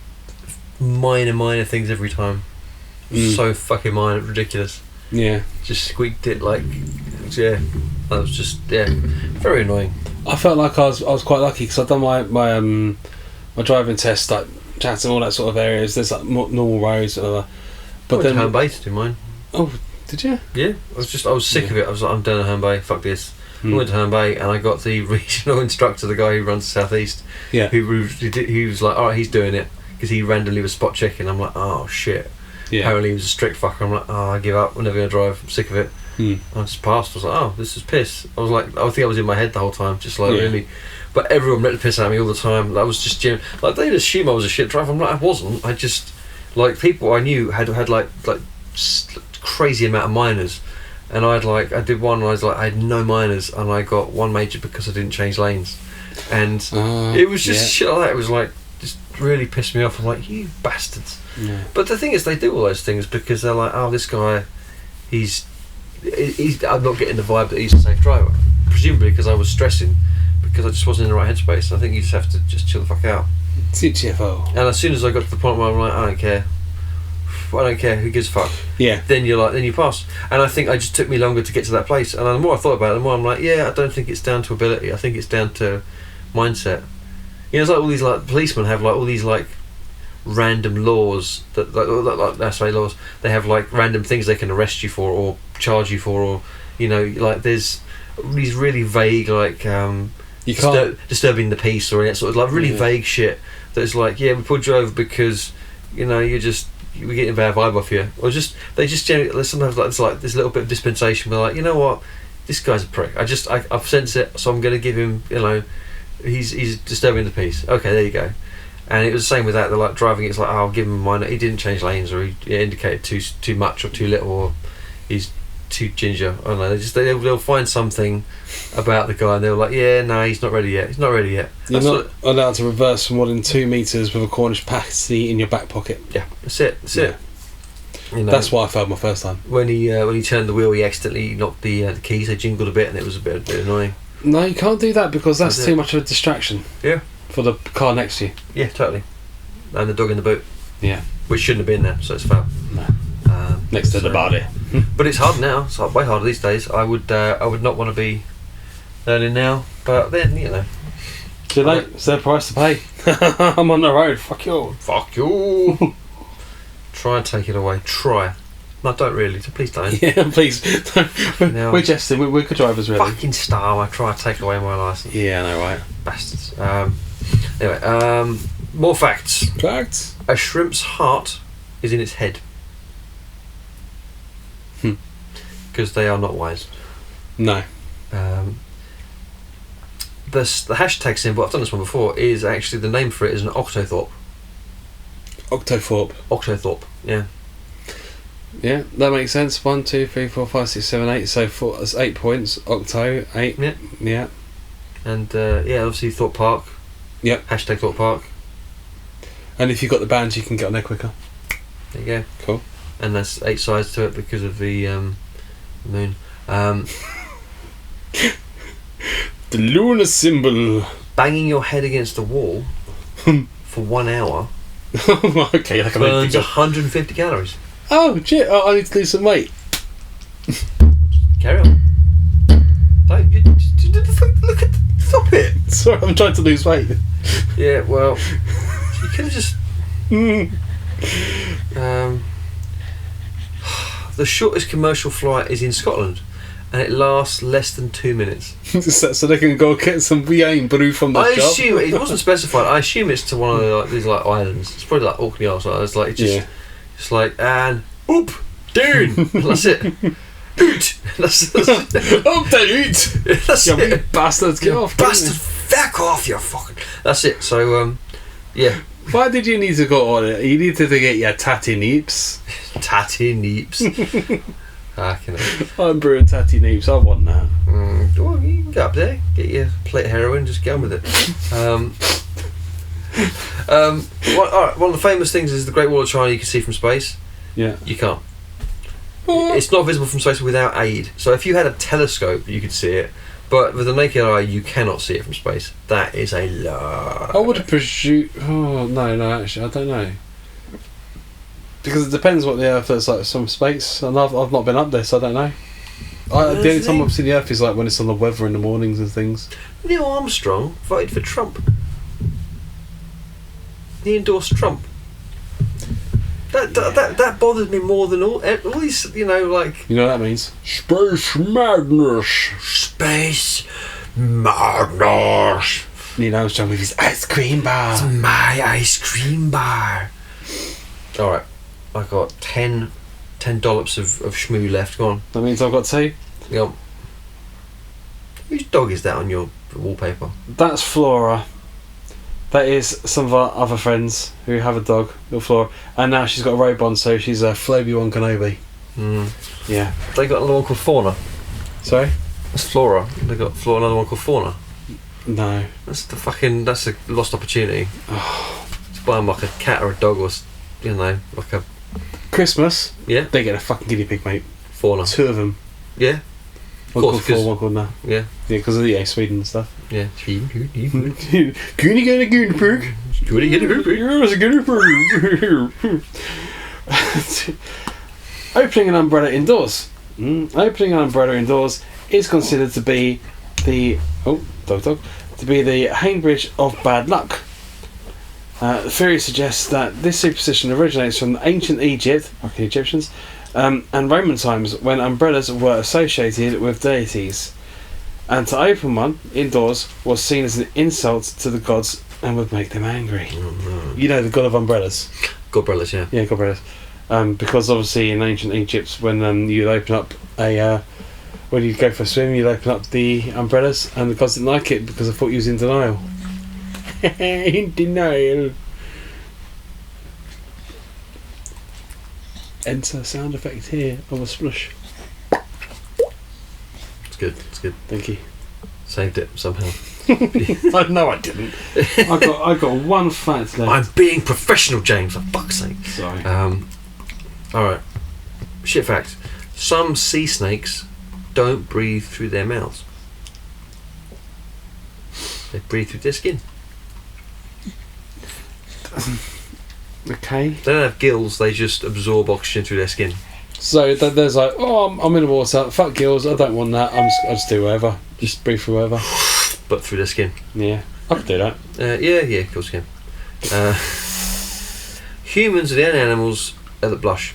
Speaker 2: minor things every time. So fucking minor, ridiculous.
Speaker 3: Yeah.
Speaker 2: Just squeaked it like, yeah. That was just, yeah, very annoying.
Speaker 3: I felt like I was quite lucky because I'd done my driving test, like Chatham, all that sort of areas. There's like normal roads, whatever. But
Speaker 2: I went
Speaker 3: then
Speaker 2: to Herne Bay to do mine.
Speaker 3: Oh, did you?
Speaker 2: Yeah, I was sick of it. I was like, I'm done at Herne Bay. Fuck this. I went to Herne Bay and I got the regional instructor, the guy who runs the South East.
Speaker 3: Yeah.
Speaker 2: He was like, all right, he's doing it, because he randomly was spot checking. I'm like, oh shit.
Speaker 3: Yeah.
Speaker 2: Apparently he was a strict fucker. I'm like, oh, I give up. I'm never gonna drive. I'm sick of it.
Speaker 3: Hmm.
Speaker 2: I just passed. I was like, oh, this is piss. I was like, I think I was in my head the whole time, just like
Speaker 3: Yeah.
Speaker 2: really. But everyone let the piss out of me all the time. I was just like they'd assume I was a shit driver. I'm like, I wasn't. I just like people I knew had like crazy amount of minors, and I did one. And I had no minors, and I got one major because I didn't change lanes, and it was just shit like that. It was like just really pissed me off. I'm like, you bastards.
Speaker 3: Yeah.
Speaker 2: But the thing is, they do all those things because they're like, oh, this guy, he's I'm not getting the vibe that he's a safe driver. Presumably because I was stressing, because I just wasn't in the right headspace. I think you just have to just chill the fuck out.
Speaker 3: CTFO.
Speaker 2: And as soon as I got to the point where I'm like, I don't care, who gives a fuck?
Speaker 3: Yeah.
Speaker 2: Then you pass. And I think it just took me longer to get to that place. And the more I thought about it, the more I'm like, yeah, I don't think it's down to ability. I think it's down to mindset. You know, it's like all these like policemen have like all these like random laws that laws. They have like random things they can arrest you for or charge you for, or you know, like there's these really vague like
Speaker 3: You can't.
Speaker 2: disturbing the peace or any sort of like really
Speaker 3: Yeah.
Speaker 2: vague shit that's like, yeah, we pulled you over because you know we're getting a bad vibe off you, or just they just generally sometimes like it's like this little bit of dispensation. We're like, you know what, this guy's a prick. I've sensed it, so I'm going to give him, you know, he's disturbing the peace. Okay, there you go. And it was the same with that. They're like driving. It's like, oh, I'll give him a minor. He didn't change lanes, or he indicated too much or too little, or he's too ginger. I don't know. They'll find something about the guy, and they're like, yeah, no, he's not ready yet. He's not ready yet.
Speaker 3: You're
Speaker 2: That's
Speaker 3: not allowed to reverse for more than 2 meters with a Cornish pasty in your back pocket.
Speaker 2: yeah, that's it. That's it. You know,
Speaker 3: That's why I failed my first time.
Speaker 2: when he turned the wheel, he accidentally knocked the keys. They jingled a bit, and it was a bit annoying.
Speaker 3: No, you can't do that because that's
Speaker 2: Is
Speaker 3: too
Speaker 2: it?
Speaker 3: much of a distraction.
Speaker 2: Yeah.
Speaker 3: For the car next to you.
Speaker 2: Yeah, totally. And the dog in the boot,
Speaker 3: Yeah.
Speaker 2: which shouldn't have been there, so it's foul.
Speaker 3: No.
Speaker 2: Next
Speaker 3: to the body.
Speaker 2: But it's hard now. It's way harder these days. I would not want to be learning now. But then, you know.
Speaker 3: Too late. It's their price to pay. I'm on the road. Fuck you.
Speaker 2: Fuck you. Try and take it away. Try. No, don't really. Please don't.
Speaker 3: Yeah, please.
Speaker 2: No.
Speaker 3: We're jesting. We're good drivers, really.
Speaker 2: Fucking star. I try to take away my license.
Speaker 3: Yeah, I know, right?
Speaker 2: Bastards. Anyway, more facts.
Speaker 3: Facts.
Speaker 2: A shrimp's heart is in its head. Because they are not wise.
Speaker 3: No.
Speaker 2: The hashtag symbol, I've done this one before, is actually the name for it is an octothorpe.
Speaker 3: Octothorpe.
Speaker 2: Octothorpe, yeah.
Speaker 3: Yeah, that makes sense. 1, 2, 3, 4, 5, 6, 7, 8. So that's 8 points. Octo, 8.
Speaker 2: Yeah.
Speaker 3: Yeah.
Speaker 2: And obviously Thorpe Park.
Speaker 3: Yep.
Speaker 2: Hashtag Thorpe Park.
Speaker 3: And if you've got the bands, you can get on there quicker.
Speaker 2: There you go.
Speaker 3: Cool.
Speaker 2: And that's 8 sides to it because of the moon.
Speaker 3: The lunar symbol.
Speaker 2: Banging your head against the wall for 1 hour
Speaker 3: Okay, like a big
Speaker 2: burns
Speaker 3: figure.
Speaker 2: 150 calories.
Speaker 3: Oh, shit. Oh, I need to lose some weight.
Speaker 2: Carry on. Don't you look at stop it.
Speaker 3: Sorry, I'm trying to lose weight.
Speaker 2: Yeah, well, you could have just. The shortest commercial flight is in Scotland, and it lasts less than 2 minutes.
Speaker 3: So they can go get some V8 brew from the
Speaker 2: I
Speaker 3: shop.
Speaker 2: assume it wasn't specified. I assume it's to one of the, these like islands. It's probably like Orkney or something. It's like it's like and oop, dude. That's it. Oot. That's it.
Speaker 3: Oh, dude!
Speaker 2: That's
Speaker 3: You
Speaker 2: it.
Speaker 3: bastards, get off.
Speaker 2: Bastard, fuck off, you fucking. That's it. So yeah,
Speaker 3: Why did you need to go on it? You needed to get your tatty neeps.
Speaker 2: tatty neeps.
Speaker 3: I'm brewing tatty neeps. I want that.
Speaker 2: Well, you can go up there, get your plate of heroin, just get on with it. One of the famous things is the Great Wall of China. You can see from space.
Speaker 3: Yeah.
Speaker 2: You can't. It's not visible from space without aid. So if you had a telescope, you could see it. But with the naked eye, you cannot see it from space. That is a lie.
Speaker 3: I would have presumed. Oh no, actually, I don't know. Because it depends what the Earth is like from space, and I've not been up there, so I don't know. The only time I've seen the Earth is like when it's on the weather in the mornings and things.
Speaker 2: Neil Armstrong voted for Trump. He endorsed Trump. That bothers me more than all these, you know, like...
Speaker 3: You know what that means? Space madness.
Speaker 2: Space madness.
Speaker 3: Neil Armstrong with his ice cream bar.
Speaker 2: My ice cream bar. Alright, I've got 10 dollops of shmoo left. Go on.
Speaker 3: That means I've got 2.
Speaker 2: Go on. Whose dog is that on your wallpaper?
Speaker 3: That's Flora. That is some of our other friends who have a dog, little Flora. And now she's got a robe on, so she's a Floby-Wan Kenobi. Yeah.
Speaker 2: They got another one called Fauna.
Speaker 3: Sorry?
Speaker 2: That's Flora. They got another one called Fauna.
Speaker 3: No.
Speaker 2: That's a lost opportunity. To buy them like a cat or a dog or, like a...
Speaker 3: Christmas,
Speaker 2: Yeah?
Speaker 3: they get a fucking guinea pig, mate.
Speaker 2: Fauna.
Speaker 3: 2 of them.
Speaker 2: Yeah?
Speaker 3: One
Speaker 2: course,
Speaker 3: called Flora,
Speaker 2: 'cause-
Speaker 3: one called no.
Speaker 2: Yeah.
Speaker 3: Yeah, because of Sweden and stuff.
Speaker 2: Yeah.
Speaker 3: Goony get a guinea pig.
Speaker 2: Goody get a guinea pig.
Speaker 3: Here's a guinea pig. Opening an umbrella indoors. Opening an umbrella indoors is considered to be the to be the Hainbridge of bad luck. The theory suggests that this superstition originates from ancient Egypt, like the Egyptians, and Roman times when umbrellas were associated with deities, and to open one indoors was seen as an insult to the gods and would make them angry. You know, the god of umbrellas.
Speaker 2: Godbrellas, yeah.
Speaker 3: Yeah, god umbrellas. Because obviously in ancient Egypt, when you'd open up when you'd go for a swim, you'd open up the umbrellas, and the gods didn't like it because they thought you was in denial. In denial. Enter sound effect here of a splush.
Speaker 2: It's good.
Speaker 3: Thank you.
Speaker 2: Saved it somehow.
Speaker 3: No, I didn't. I got one fact left.
Speaker 2: I'm being professional, James, for fuck's sake.
Speaker 3: Sorry.
Speaker 2: Alright. Shit fact. Some sea snakes don't breathe through their mouths. They breathe through their skin.
Speaker 3: Okay.
Speaker 2: They don't have gills, they just absorb oxygen through their skin.
Speaker 3: So there's like, I'm in the water. Fuck gills. I don't want that. I just do whatever. Just breathe through whatever.
Speaker 2: But through their skin.
Speaker 3: Yeah, I could do that.
Speaker 2: Yeah, of course you can. Humans are the only animals that blush.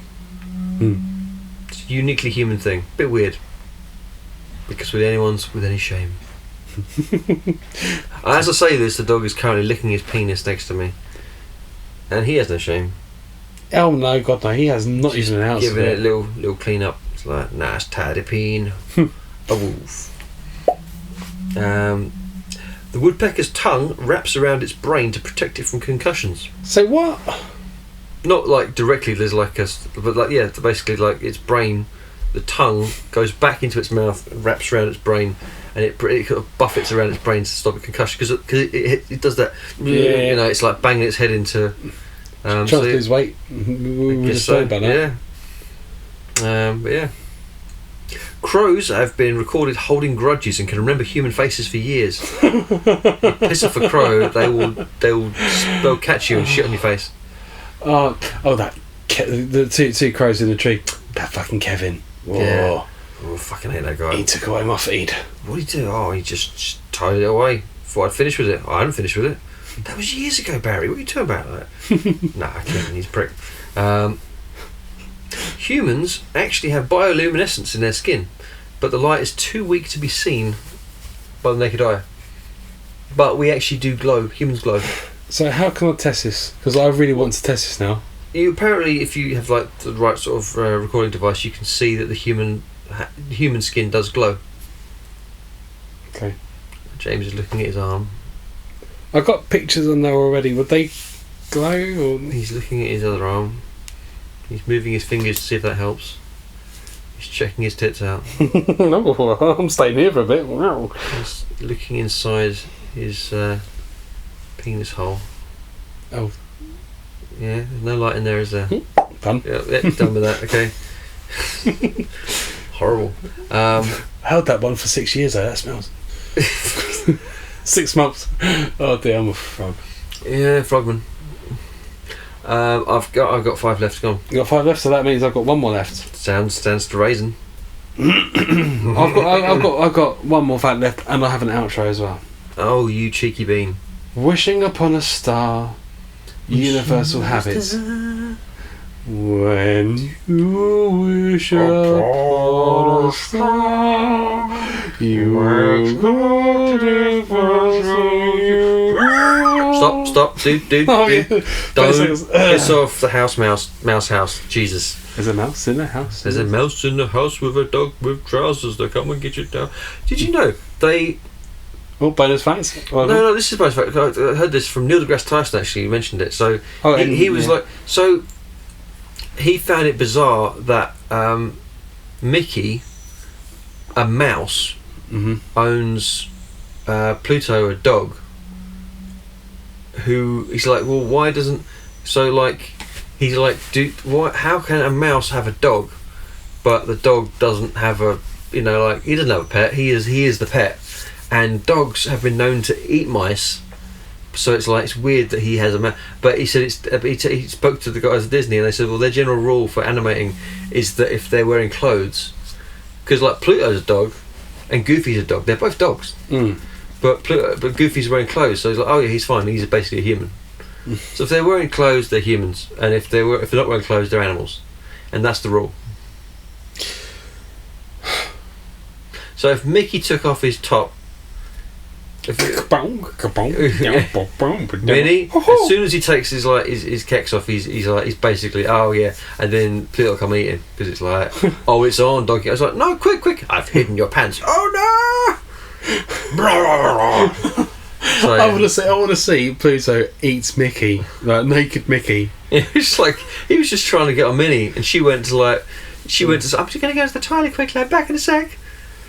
Speaker 2: It's a uniquely human thing. Bit weird. Because we're the only ones with any shame. As I say this, the dog is currently licking his penis next to me. And he has no shame.
Speaker 3: Oh no, God no, he has not even an ounce of
Speaker 2: Giving it
Speaker 3: it.
Speaker 2: a little clean up. It's like, nice tidy peen. A wolf. The woodpecker's tongue wraps around its brain to protect it from concussions.
Speaker 3: So what?
Speaker 2: Not like directly, there's like but like, yeah, basically like its brain, the tongue goes back into its mouth, wraps around its brain, and it kind of buffets around its brain to stop a concussion, because it does that.
Speaker 3: Yeah.
Speaker 2: You know, it's like banging its head into.
Speaker 3: Trying to lose weight. We just talked about that.
Speaker 2: Yeah. But yeah. Crows have been recorded holding grudges and can remember human faces for years. You piss off a crow, they'll catch you and shit on your face.
Speaker 3: Oh, the two crows in the tree. That fucking Kevin. Whoa.
Speaker 2: Yeah. Oh, fucking hate that guy.
Speaker 3: He took away my feed.
Speaker 2: What did he do? Oh, he just tied it away. Thought I'd finish with it. I hadn't finished with it. That was years ago, Barry. What are you talking about? Nah, Kevin, he's a prick. Humans actually have bioluminescence in their skin, but the light is too weak to be seen by the naked eye. But we actually do glow. Humans glow.
Speaker 3: So how can I test this? Because I really want to test this now.
Speaker 2: You apparently, if you have like the right sort of recording device, you can see that the human skin does glow.
Speaker 3: Okay.
Speaker 2: James is looking at his arm.
Speaker 3: I've got pictures on there already. Would they glow? Or?
Speaker 2: He's looking at his other arm. He's moving his fingers to see if that helps. He's checking his tits out.
Speaker 3: No, I'm staying here for a bit. Wow.
Speaker 2: He's looking inside his penis hole.
Speaker 3: Oh.
Speaker 2: Yeah, there's no light in there, is there?
Speaker 3: Done.
Speaker 2: Yeah, done with that, okay. Horrible.
Speaker 3: Held that one for 6 years though, that smells. 6 months. Oh dear, I'm a frog.
Speaker 2: Yeah, frogman. I've got 5 left. Go on.
Speaker 3: You got 5 left, so that means I've got 1 more left.
Speaker 2: Stands to raisin.
Speaker 3: I've got 1 more fact left, and I have an outro as well.
Speaker 2: Oh, you cheeky bean.
Speaker 3: Wishing upon a star, universal habits. When you wish upon a star, you will go to
Speaker 2: Stop, dude.
Speaker 3: Oh, yeah.
Speaker 2: Don't piss off the mouse house. Jesus.
Speaker 3: There's a mouse in the house.
Speaker 2: There's a mouse in the house with a dog with trousers. They'll come and get you down. Did you know they?
Speaker 3: Oh, bonus facts.
Speaker 2: No, this is bonus fact. I heard this from Neil deGrasse Tyson. Actually, you mentioned it. So he was like, so he found it bizarre that Mickey, a mouse, owns Pluto, a dog. Who he's like, well, why doesn't? So like, he's like, how can a mouse have a dog, but the dog doesn't have a, he doesn't have a pet. He is the pet, and dogs have been known to eat mice. So it's like, it's weird that he has a mouse. But he said he spoke to the guys at Disney, and they said, well, their general rule for animating is that if they're wearing clothes, because like Pluto's a dog, and Goofy's a dog. They're both dogs. But Goofy's wearing clothes, so he's like, oh yeah, he's fine. He's basically a human. So if they're wearing clothes, they're humans, and if they're not wearing clothes, they're animals, and that's the rule. So if Mickey took off his top, Minnie, as soon as he takes his kecks off, he's basically, oh yeah, and then Pluto will come eat him because it's like, oh, it's on, doggy. I was like, no, quick, I've hidden your pants. Oh no! So,
Speaker 3: I want to see Pluto eats Mickey, like naked Mickey.
Speaker 2: It was like he was just trying to get on Minnie, and she went to I'm just going to go to the toilet quickly. I'm back in a sec.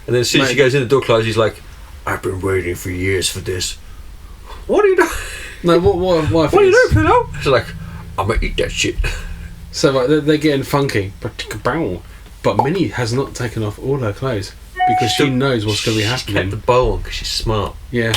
Speaker 2: And then as soon as she goes in, the door closes. He's like, I've been waiting for years for this. What are you doing?
Speaker 3: No, what
Speaker 2: are you doing, Pluto? She's like, I'm gonna eat that shit.
Speaker 3: So like they're getting funky, but Minnie has not taken off all her clothes because she knows what's going to be happening.
Speaker 2: She kept the bow on because she's smart.
Speaker 3: Yeah,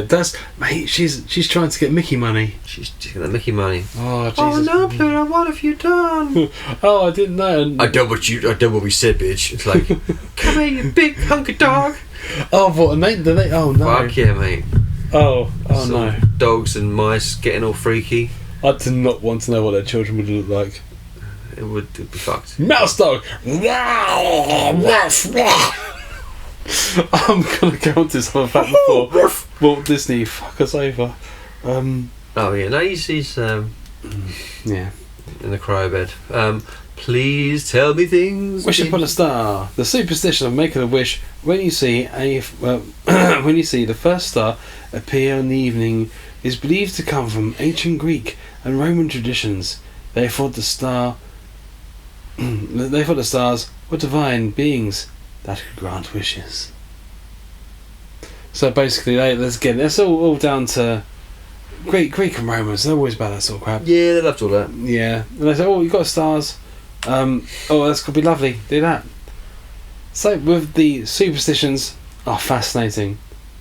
Speaker 3: that's mate. She's trying to get Mickey money.
Speaker 2: She's got the Mickey money.
Speaker 3: Oh Jesus!
Speaker 2: Oh no, Pluto! What have you done?
Speaker 3: Oh, I didn't know.
Speaker 2: I done what we said, bitch. It's like, come here, you big hunky dog.
Speaker 3: Oh, what? And they? Oh no!
Speaker 2: Fuck yeah, mate.
Speaker 3: Oh
Speaker 2: Some
Speaker 3: no!
Speaker 2: Dogs and mice getting all freaky.
Speaker 3: I do not want to know what their children would look like.
Speaker 2: It'd be fucked.
Speaker 3: Mouse dog. I'm gonna go on to some fact before Walt Disney fuck us over.
Speaker 2: Oh yeah, no, he's
Speaker 3: yeah
Speaker 2: in the cryo bed. Please tell me things.
Speaker 3: Wish upon a star. The superstition of making a wish when you see when you see the first star appear in the evening is believed to come from ancient Greek and Roman traditions. They thought the stars were divine beings that could grant wishes. So basically, that's all down to Greek and Romans. They're always about that sort of crap.
Speaker 2: Yeah, they loved all that.
Speaker 3: Yeah, and they say, oh, you've got stars. That's could be lovely. Do that. So with the superstitions are fascinating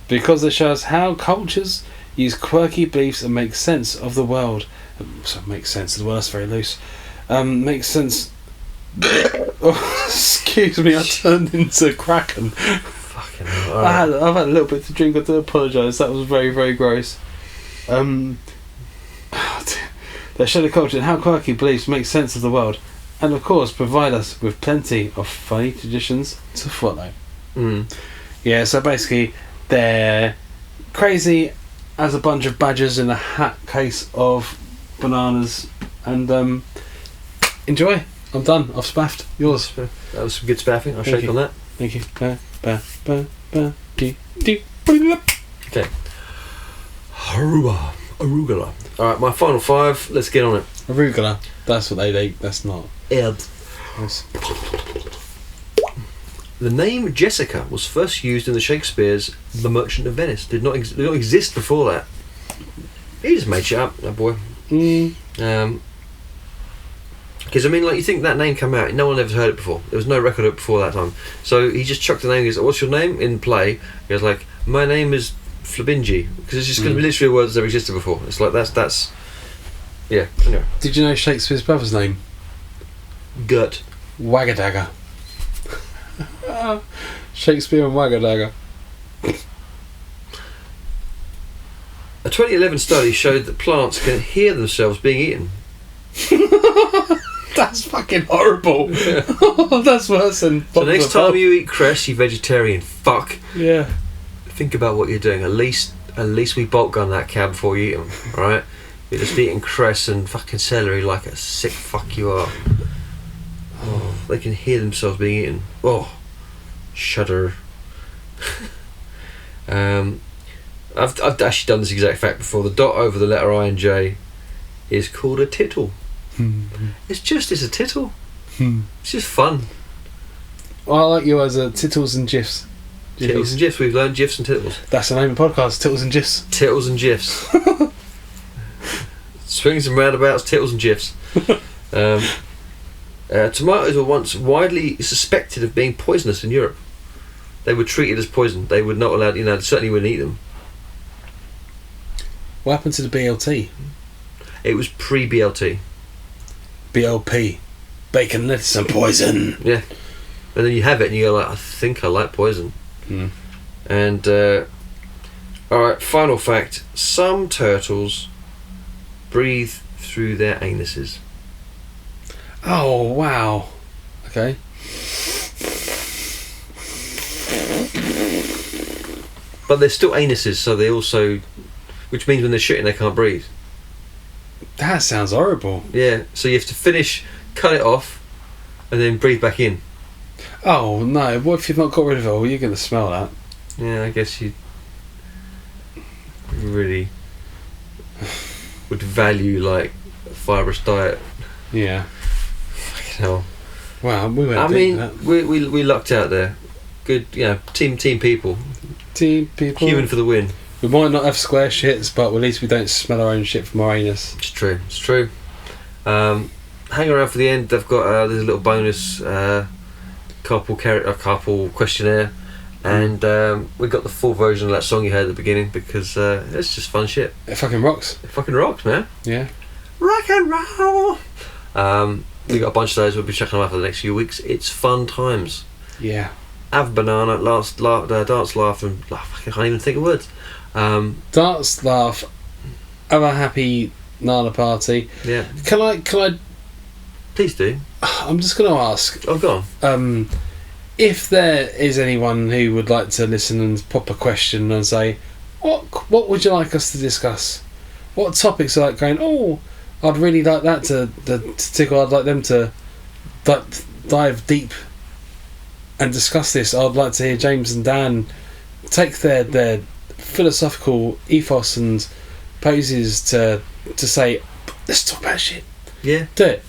Speaker 3: because they show us how cultures use quirky beliefs and make sense of the world. So make sense of the world. That's very loose. Makes sense. Oh, excuse me, I turned into a kraken.
Speaker 2: Fucking hell. Right.
Speaker 3: I've had a little bit to drink. I do apologise. That was very, very gross. They show the culture and how quirky beliefs make sense of the world, and of course provide us with plenty of funny traditions to follow. Yeah, so basically they're crazy as a bunch of badgers in a hat case of bananas, and enjoy. I'm done. I've spaffed. Yours.
Speaker 2: That was some good spaffing. I'll shake on that.
Speaker 3: Thank you.
Speaker 2: Okay. Arugula. Alright, my final five. Let's get on it.
Speaker 3: Arugula. That's what they eat. That's not.
Speaker 2: Ed.
Speaker 3: Yes.
Speaker 2: The name Jessica was first used in the Shakespeare's The Merchant of Venice. Did not exist before that. He just made shit up, that boy. Because I mean, like, you think that name came out, no one ever heard it before. There was no record of it before that time. So he just chucked the name. He goes, "What's your name?" in play. He goes like, "My name is Flabingi," because it's just going to be literally a word that's never existed before. It's like that's yeah. Anyway.
Speaker 3: Did you know Shakespeare's brother's name?
Speaker 2: Gut.
Speaker 3: Waggadagger. Shakespeare and Waggadagger.
Speaker 2: A 2011 study showed that plants can hear themselves being eaten.
Speaker 3: That's fucking horrible. Yeah. That's worse than.
Speaker 2: So next time you eat cress, you vegetarian fuck.
Speaker 3: Yeah.
Speaker 2: Think about what you're doing. At least At least we bolt gun that cow before you eat them, alright? You're just eating cress and fucking celery like a sick fuck you are. Oh, they can hear themselves being eaten. Oh, shudder. I've actually done this exact fact before. The dot over the letter I and J is called a tittle. It's a tittle. It's just fun.
Speaker 3: I like you as a Tittles and GIFs.
Speaker 2: Tittles and GIFs. We've learned GIFs and tittles.
Speaker 3: That's the name of the podcast, Tittles and GIFs.
Speaker 2: Tittles and GIFs. Swings and roundabouts, tittles and GIFs. Tomatoes were once widely suspected of being poisonous in Europe. They were treated as poison. They were not allowed, they certainly wouldn't eat them.
Speaker 3: What happened to the BLT?
Speaker 2: It was pre-BLT.
Speaker 3: BLP. Bacon, lettuce and poison.
Speaker 2: Yeah. And then you have it and you go like, I think I like poison. And, alright, final fact. Some turtles breathe through their anuses.
Speaker 3: Oh, wow. Okay.
Speaker 2: But they're still anuses, so they also... Which means when they're shitting they can't breathe.
Speaker 3: That sounds horrible.
Speaker 2: Yeah, so you have to finish, cut it off, and then breathe back in.
Speaker 3: Oh, no. What if you've not got rid of it all? You're going to smell that.
Speaker 2: Yeah, I guess you really would value, like, a fibrous diet.
Speaker 3: Yeah.
Speaker 2: Fucking hell.
Speaker 3: Wow, we went
Speaker 2: I
Speaker 3: deep
Speaker 2: mean,
Speaker 3: with that.
Speaker 2: we lucked out there. Good, team people.
Speaker 3: Team people.
Speaker 2: Human for the win.
Speaker 3: We might not have square shits, but at least we don't smell our own shit from our anus.
Speaker 2: It's true. Hang around for the end. They've got there's a little bonus couple questionnaire, and we got the full version of that song you heard at the beginning because it's just fun shit.
Speaker 3: It fucking rocks.
Speaker 2: It fucking rocks, man.
Speaker 3: Yeah.
Speaker 2: Rock and roll. We got a bunch of those. We'll be checking them out for the next few weeks. It's fun times.
Speaker 3: Yeah.
Speaker 2: Have a banana, dance, laugh, and I can't even think of words.
Speaker 3: Dance, laugh, have a happy Nana party.
Speaker 2: Yeah.
Speaker 3: Can I?
Speaker 2: Please do.
Speaker 3: I'm just going to ask.
Speaker 2: Oh, go on.
Speaker 3: If there is anyone who would like to listen and pop a question and say, what would you like us to discuss? What topics are like going? Oh, I'd really like that to tickle. I'd like them to dive deep and discuss this. I'd like to hear James and Dan take their philosophical ethos and poses to say, let's talk about shit.
Speaker 2: Yeah.
Speaker 3: Do it.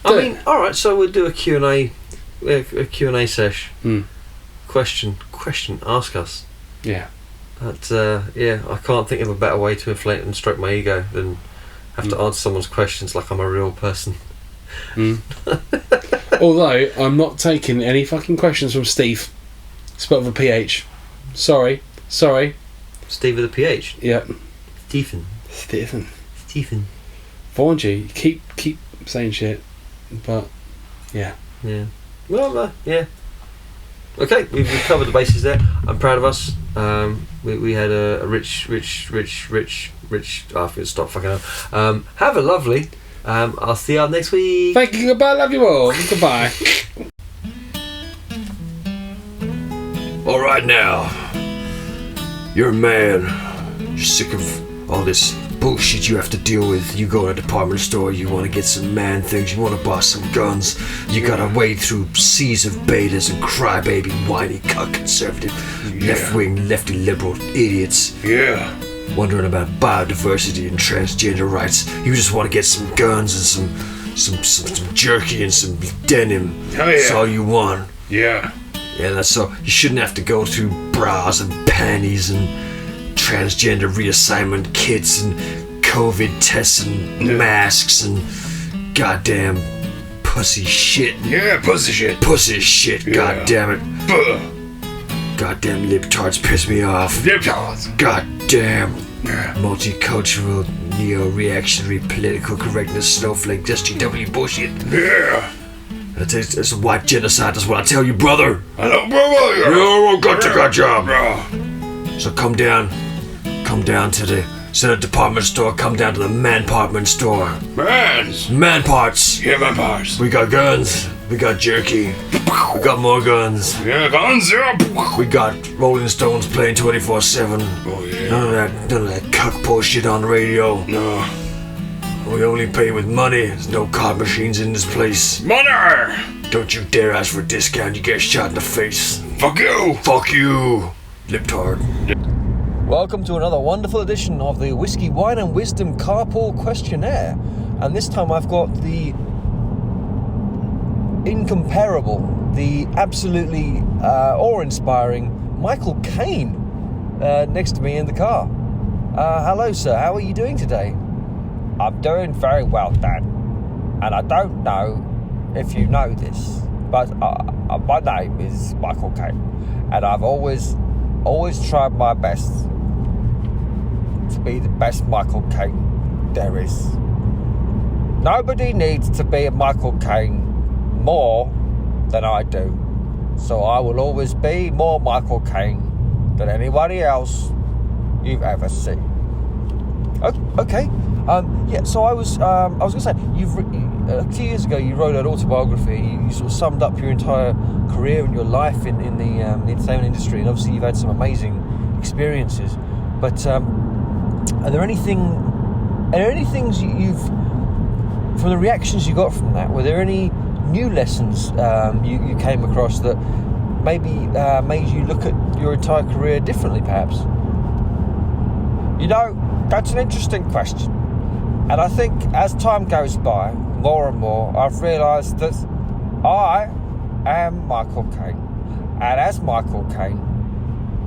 Speaker 2: I mean, alright, so we'll do a Q&A sesh. Question, ask us.
Speaker 3: Yeah.
Speaker 2: But, I can't think of a better way to inflate and stroke my ego than have to answer someone's questions like I'm a real person.
Speaker 3: Although, I'm not taking any fucking questions from Steve. Spelled with a PH. Sorry.
Speaker 2: Steve with a PH.
Speaker 3: Yeah.
Speaker 2: Stephen.
Speaker 3: Warned you. Keep saying shit. But, yeah.
Speaker 2: Yeah. Well, yeah. Okay, we've covered the bases there. I'm proud of us. We had a rich. I have to stop fucking up. Have a lovely. I'll see y'all next week.
Speaker 3: Thank you. Goodbye. Love you all. Goodbye.
Speaker 4: All right now, you're a man. You're sick of all this bullshit you have to deal with. You go to a department store, you want to get some man things, you want to buy some guns. You gotta wade through seas of betas and crybaby, whiny, cuck conservative, left-wing, lefty liberal idiots.
Speaker 5: Yeah.
Speaker 4: Wondering about biodiversity and transgender rights. You just want to get some guns and some jerky and some denim.
Speaker 5: Hell yeah.
Speaker 4: That's all you want.
Speaker 5: Yeah.
Speaker 4: Yeah, that's so. You shouldn't have to go through bras and panties and transgender reassignment kits and COVID tests and masks and goddamn pussy shit.
Speaker 5: Yeah, pussy shit.
Speaker 4: Pussy shit,
Speaker 5: Yeah.
Speaker 4: god damn it. Goddamn libtards piss me off.
Speaker 5: Libtards.
Speaker 4: Goddamn
Speaker 5: Yeah.
Speaker 4: multicultural, neo-reactionary, political correctness, snowflake, SGW bullshit.
Speaker 5: Yeah.
Speaker 4: It's a white genocide, that's what I tell you, brother.
Speaker 5: I know, brother.
Speaker 4: You got to good job.
Speaker 5: Bro.
Speaker 4: So come down to the Instead of department store, come down to the man-partment store.
Speaker 5: Mans!
Speaker 4: Man parts.
Speaker 5: Yeah, my parts.
Speaker 4: We got guns. We got jerky. We got more guns.
Speaker 5: Yeah, guns, yeah.
Speaker 4: We got Rolling Stones playing 24/7.
Speaker 5: Oh, yeah.
Speaker 4: None of that cuck bullshit on the radio.
Speaker 5: No.
Speaker 4: We only pay with money. There's no card machines in this place.
Speaker 5: Money!
Speaker 4: Don't you dare ask for a discount. You get shot in the face.
Speaker 5: Fuck you!
Speaker 4: Fuck you, libtard.
Speaker 2: Welcome to another wonderful edition of the Whiskey, Wine and Wisdom Carpool Questionnaire. And this time I've got the incomparable, the absolutely awe-inspiring Michael Caine next to me in the car. Hello, sir. How are you doing today? I'm doing very well, Dan. And I don't know if you know this, but my name is Michael Caine. And I've always tried my best to be the best Michael Caine there is. Nobody needs to be a Michael Caine more than I do. So I will always be more Michael Caine than anybody else you've ever seen. Okay. Yeah. So I was going to say, a few years ago you wrote an autobiography. You sort of summed up your entire career and your life in the entertainment industry, and obviously you've had some amazing experiences. But are there any things you've, from the reactions you got from that, were there any new lessons you came across that maybe made you look at your entire career differently, perhaps? You know, that's an interesting question. And I think as time goes by, more and more, I've realised that I am Michael Caine. And as Michael Caine,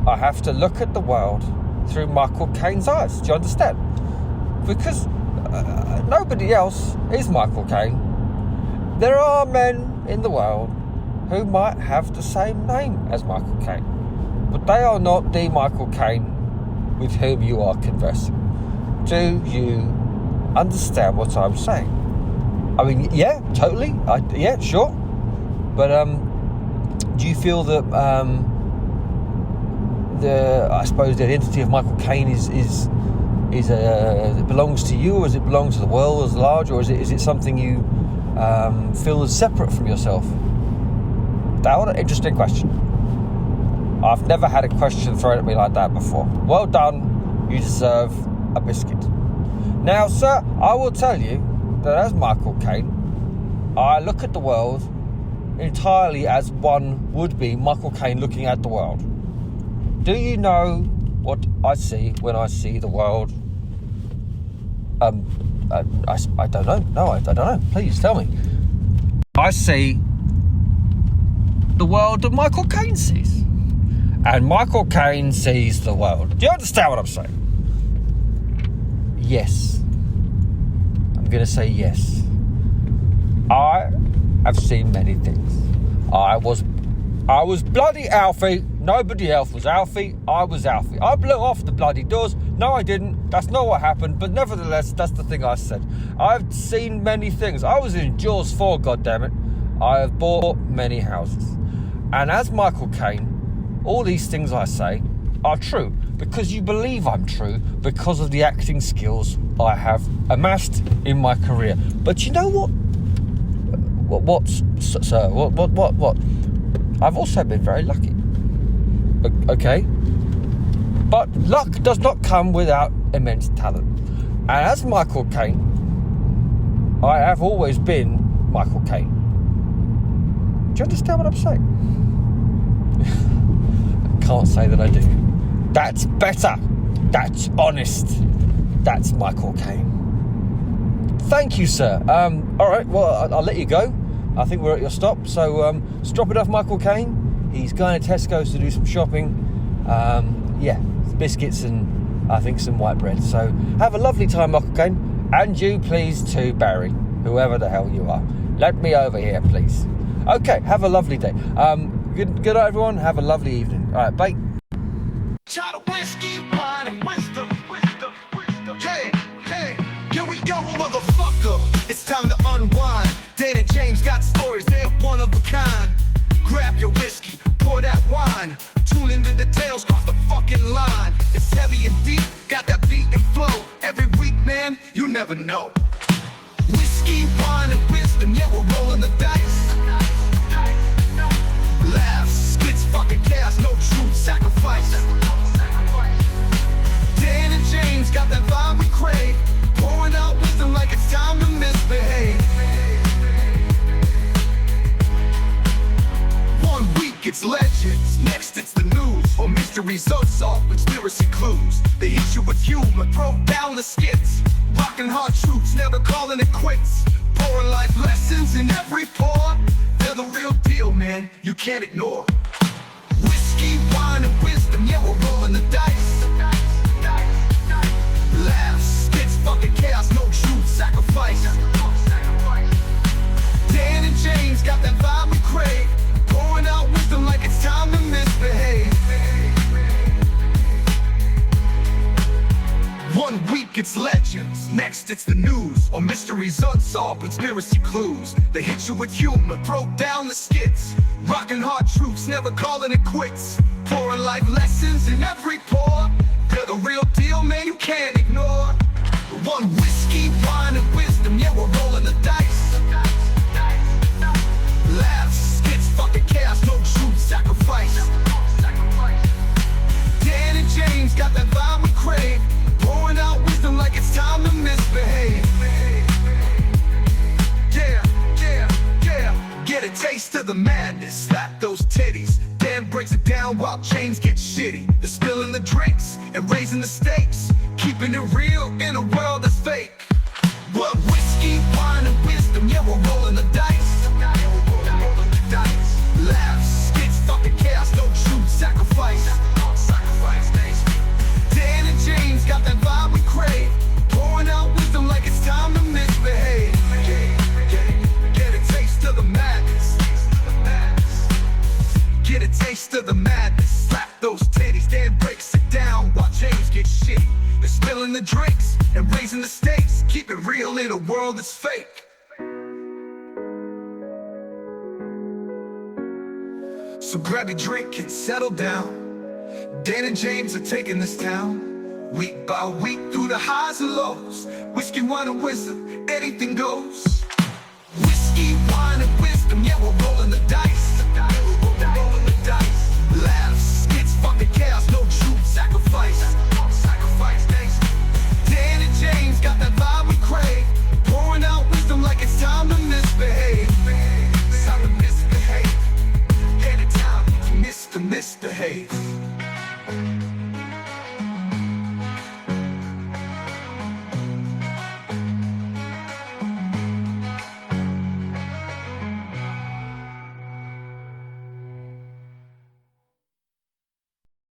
Speaker 2: I have to look at the world through Michael Caine's eyes. Do you understand? Because nobody else is Michael Caine. There are men in the world who might have the same name as Michael Caine, but they are not the Michael Caine with whom you are conversing. Do you understand what I'm saying? I mean, yeah, totally. Yeah, sure. But do you feel that I suppose the identity of Michael Caine is it belongs to you, or does it belong to the world as large, or is it something you feel is separate from yourself? That was an interesting question. I've never had a question thrown at me like that before. Well done. You deserve a biscuit. Now, sir, I will tell you that as Michael Caine, I look at the world entirely as one would be Michael Caine looking at the world. Do you know what I see when I see the world? I don't know. No, I don't know. Please tell me. I see the world that Michael Caine sees. And Michael Caine sees the world. Do you understand what I'm saying? Yes. I'm going to say yes. I have seen many things. I was bloody Alfie. Nobody else was Alfie. I was Alfie. I blew off the bloody doors. No, I didn't. That's not what happened. But nevertheless, that's the thing I said. I've seen many things. I was in Jaws 4, goddammit. I have bought many houses. And as Michael Caine, all these things I say are true because you believe I'm true because of the acting skills I have amassed in my career. But you know what? What? I've also been very lucky. Okay? But luck does not come without immense talent. And as Michael Caine, I have always been Michael Caine. Do you understand what I'm saying? Can't say that I do. That's better. That's honest. That's Michael Caine. Thank you, sir. All right, well, I'll let you go. I think we're at your stop. So, strop it off Michael Caine. He's going to Tesco's to do some shopping. Yeah, biscuits and I think some white bread. So, have a lovely time, Michael Caine. And you, please, too, Barry. Whoever the hell you are. Let me over here, please. Okay, have a lovely day. Good night, everyone. Have a lovely evening. All right, bye.
Speaker 1: Shot of whiskey, wine, and wisdom. Hey, here we go, motherfucker. It's time to unwind. Dan and James got stories, they're one of a kind. Grab your whiskey, pour that wine. Tune into the tales, cross the fucking line. It's heavy and deep, got that beat and flow. never know. Whiskey, wine, and wisdom, yeah, we're rolling the dice. Laughs, spits, fucking chaos, no truth, sacrifice. Dan and James got that vibe we crave, pouring out wisdom like it's time to misbehave. 1 week it's legends, next it's the news, or mysteries unsolved, conspiracy clues. They hit you with humor, throw down the skits, rocking hard truths, never calling it quits. Pouring life lessons in every pore. They're the real deal, man, you can't ignore. Whiskey, wine, and wisdom, yeah, we're rolling the dice. Laughs, spits, fucking chaos, no truth, sacrifice. Dan and James got that vibe we crave, pouring out wisdom like it's time to misbehave. 1 week it's legends, next it's the news, or mysteries unsolved, conspiracy clues. They hit you with humor, throw down the skits, rocking hard truths, never calling it quits. Pouring life lessons in every pore. They're the real deal, man, you can't ignore. 1 whiskey, wine, and wisdom, yeah, we're rolling the dice. Laughs, skits, fucking chaos, no truth, sacrifice. Dan and James got that vibe we crave, pouring out wisdom like it's time to misbehave. Yeah, yeah, yeah. Get a taste of the madness, slap those titties. Dan breaks it down while James gets shitty. They're spilling the drinks and raising the stakes, keeping it real in a world that's fake. 1 whiskey, wine, and wisdom, yeah, we're rolling the dice. Laughs, skits, fucking chaos, no truth, sacrifice. Dan and James got that vibe we crave, pouring out wisdom like it's time to misbehave. Get a taste of the madness. Get a taste of the madness. Slap those titties, Dan breaks it down while James gets shitty. They're spilling the drinks and raising the stakes, keep it real in a world that's fake. So grab your drink and settle down. Dan and James are taking this town, week by week through the highs and lows. Whiskey, wine, and wisdom, anything goes. Whiskey, wine, and wisdom, yeah, we're rolling the dice. Rolling the dice. Laughs, skits, fucking chaos, no truth, sacrifice. Dan and James got that vibe we crave, pouring out wisdom like it's time to misbehave. It's time to misbehave. Head of town, Mr. Misbehave.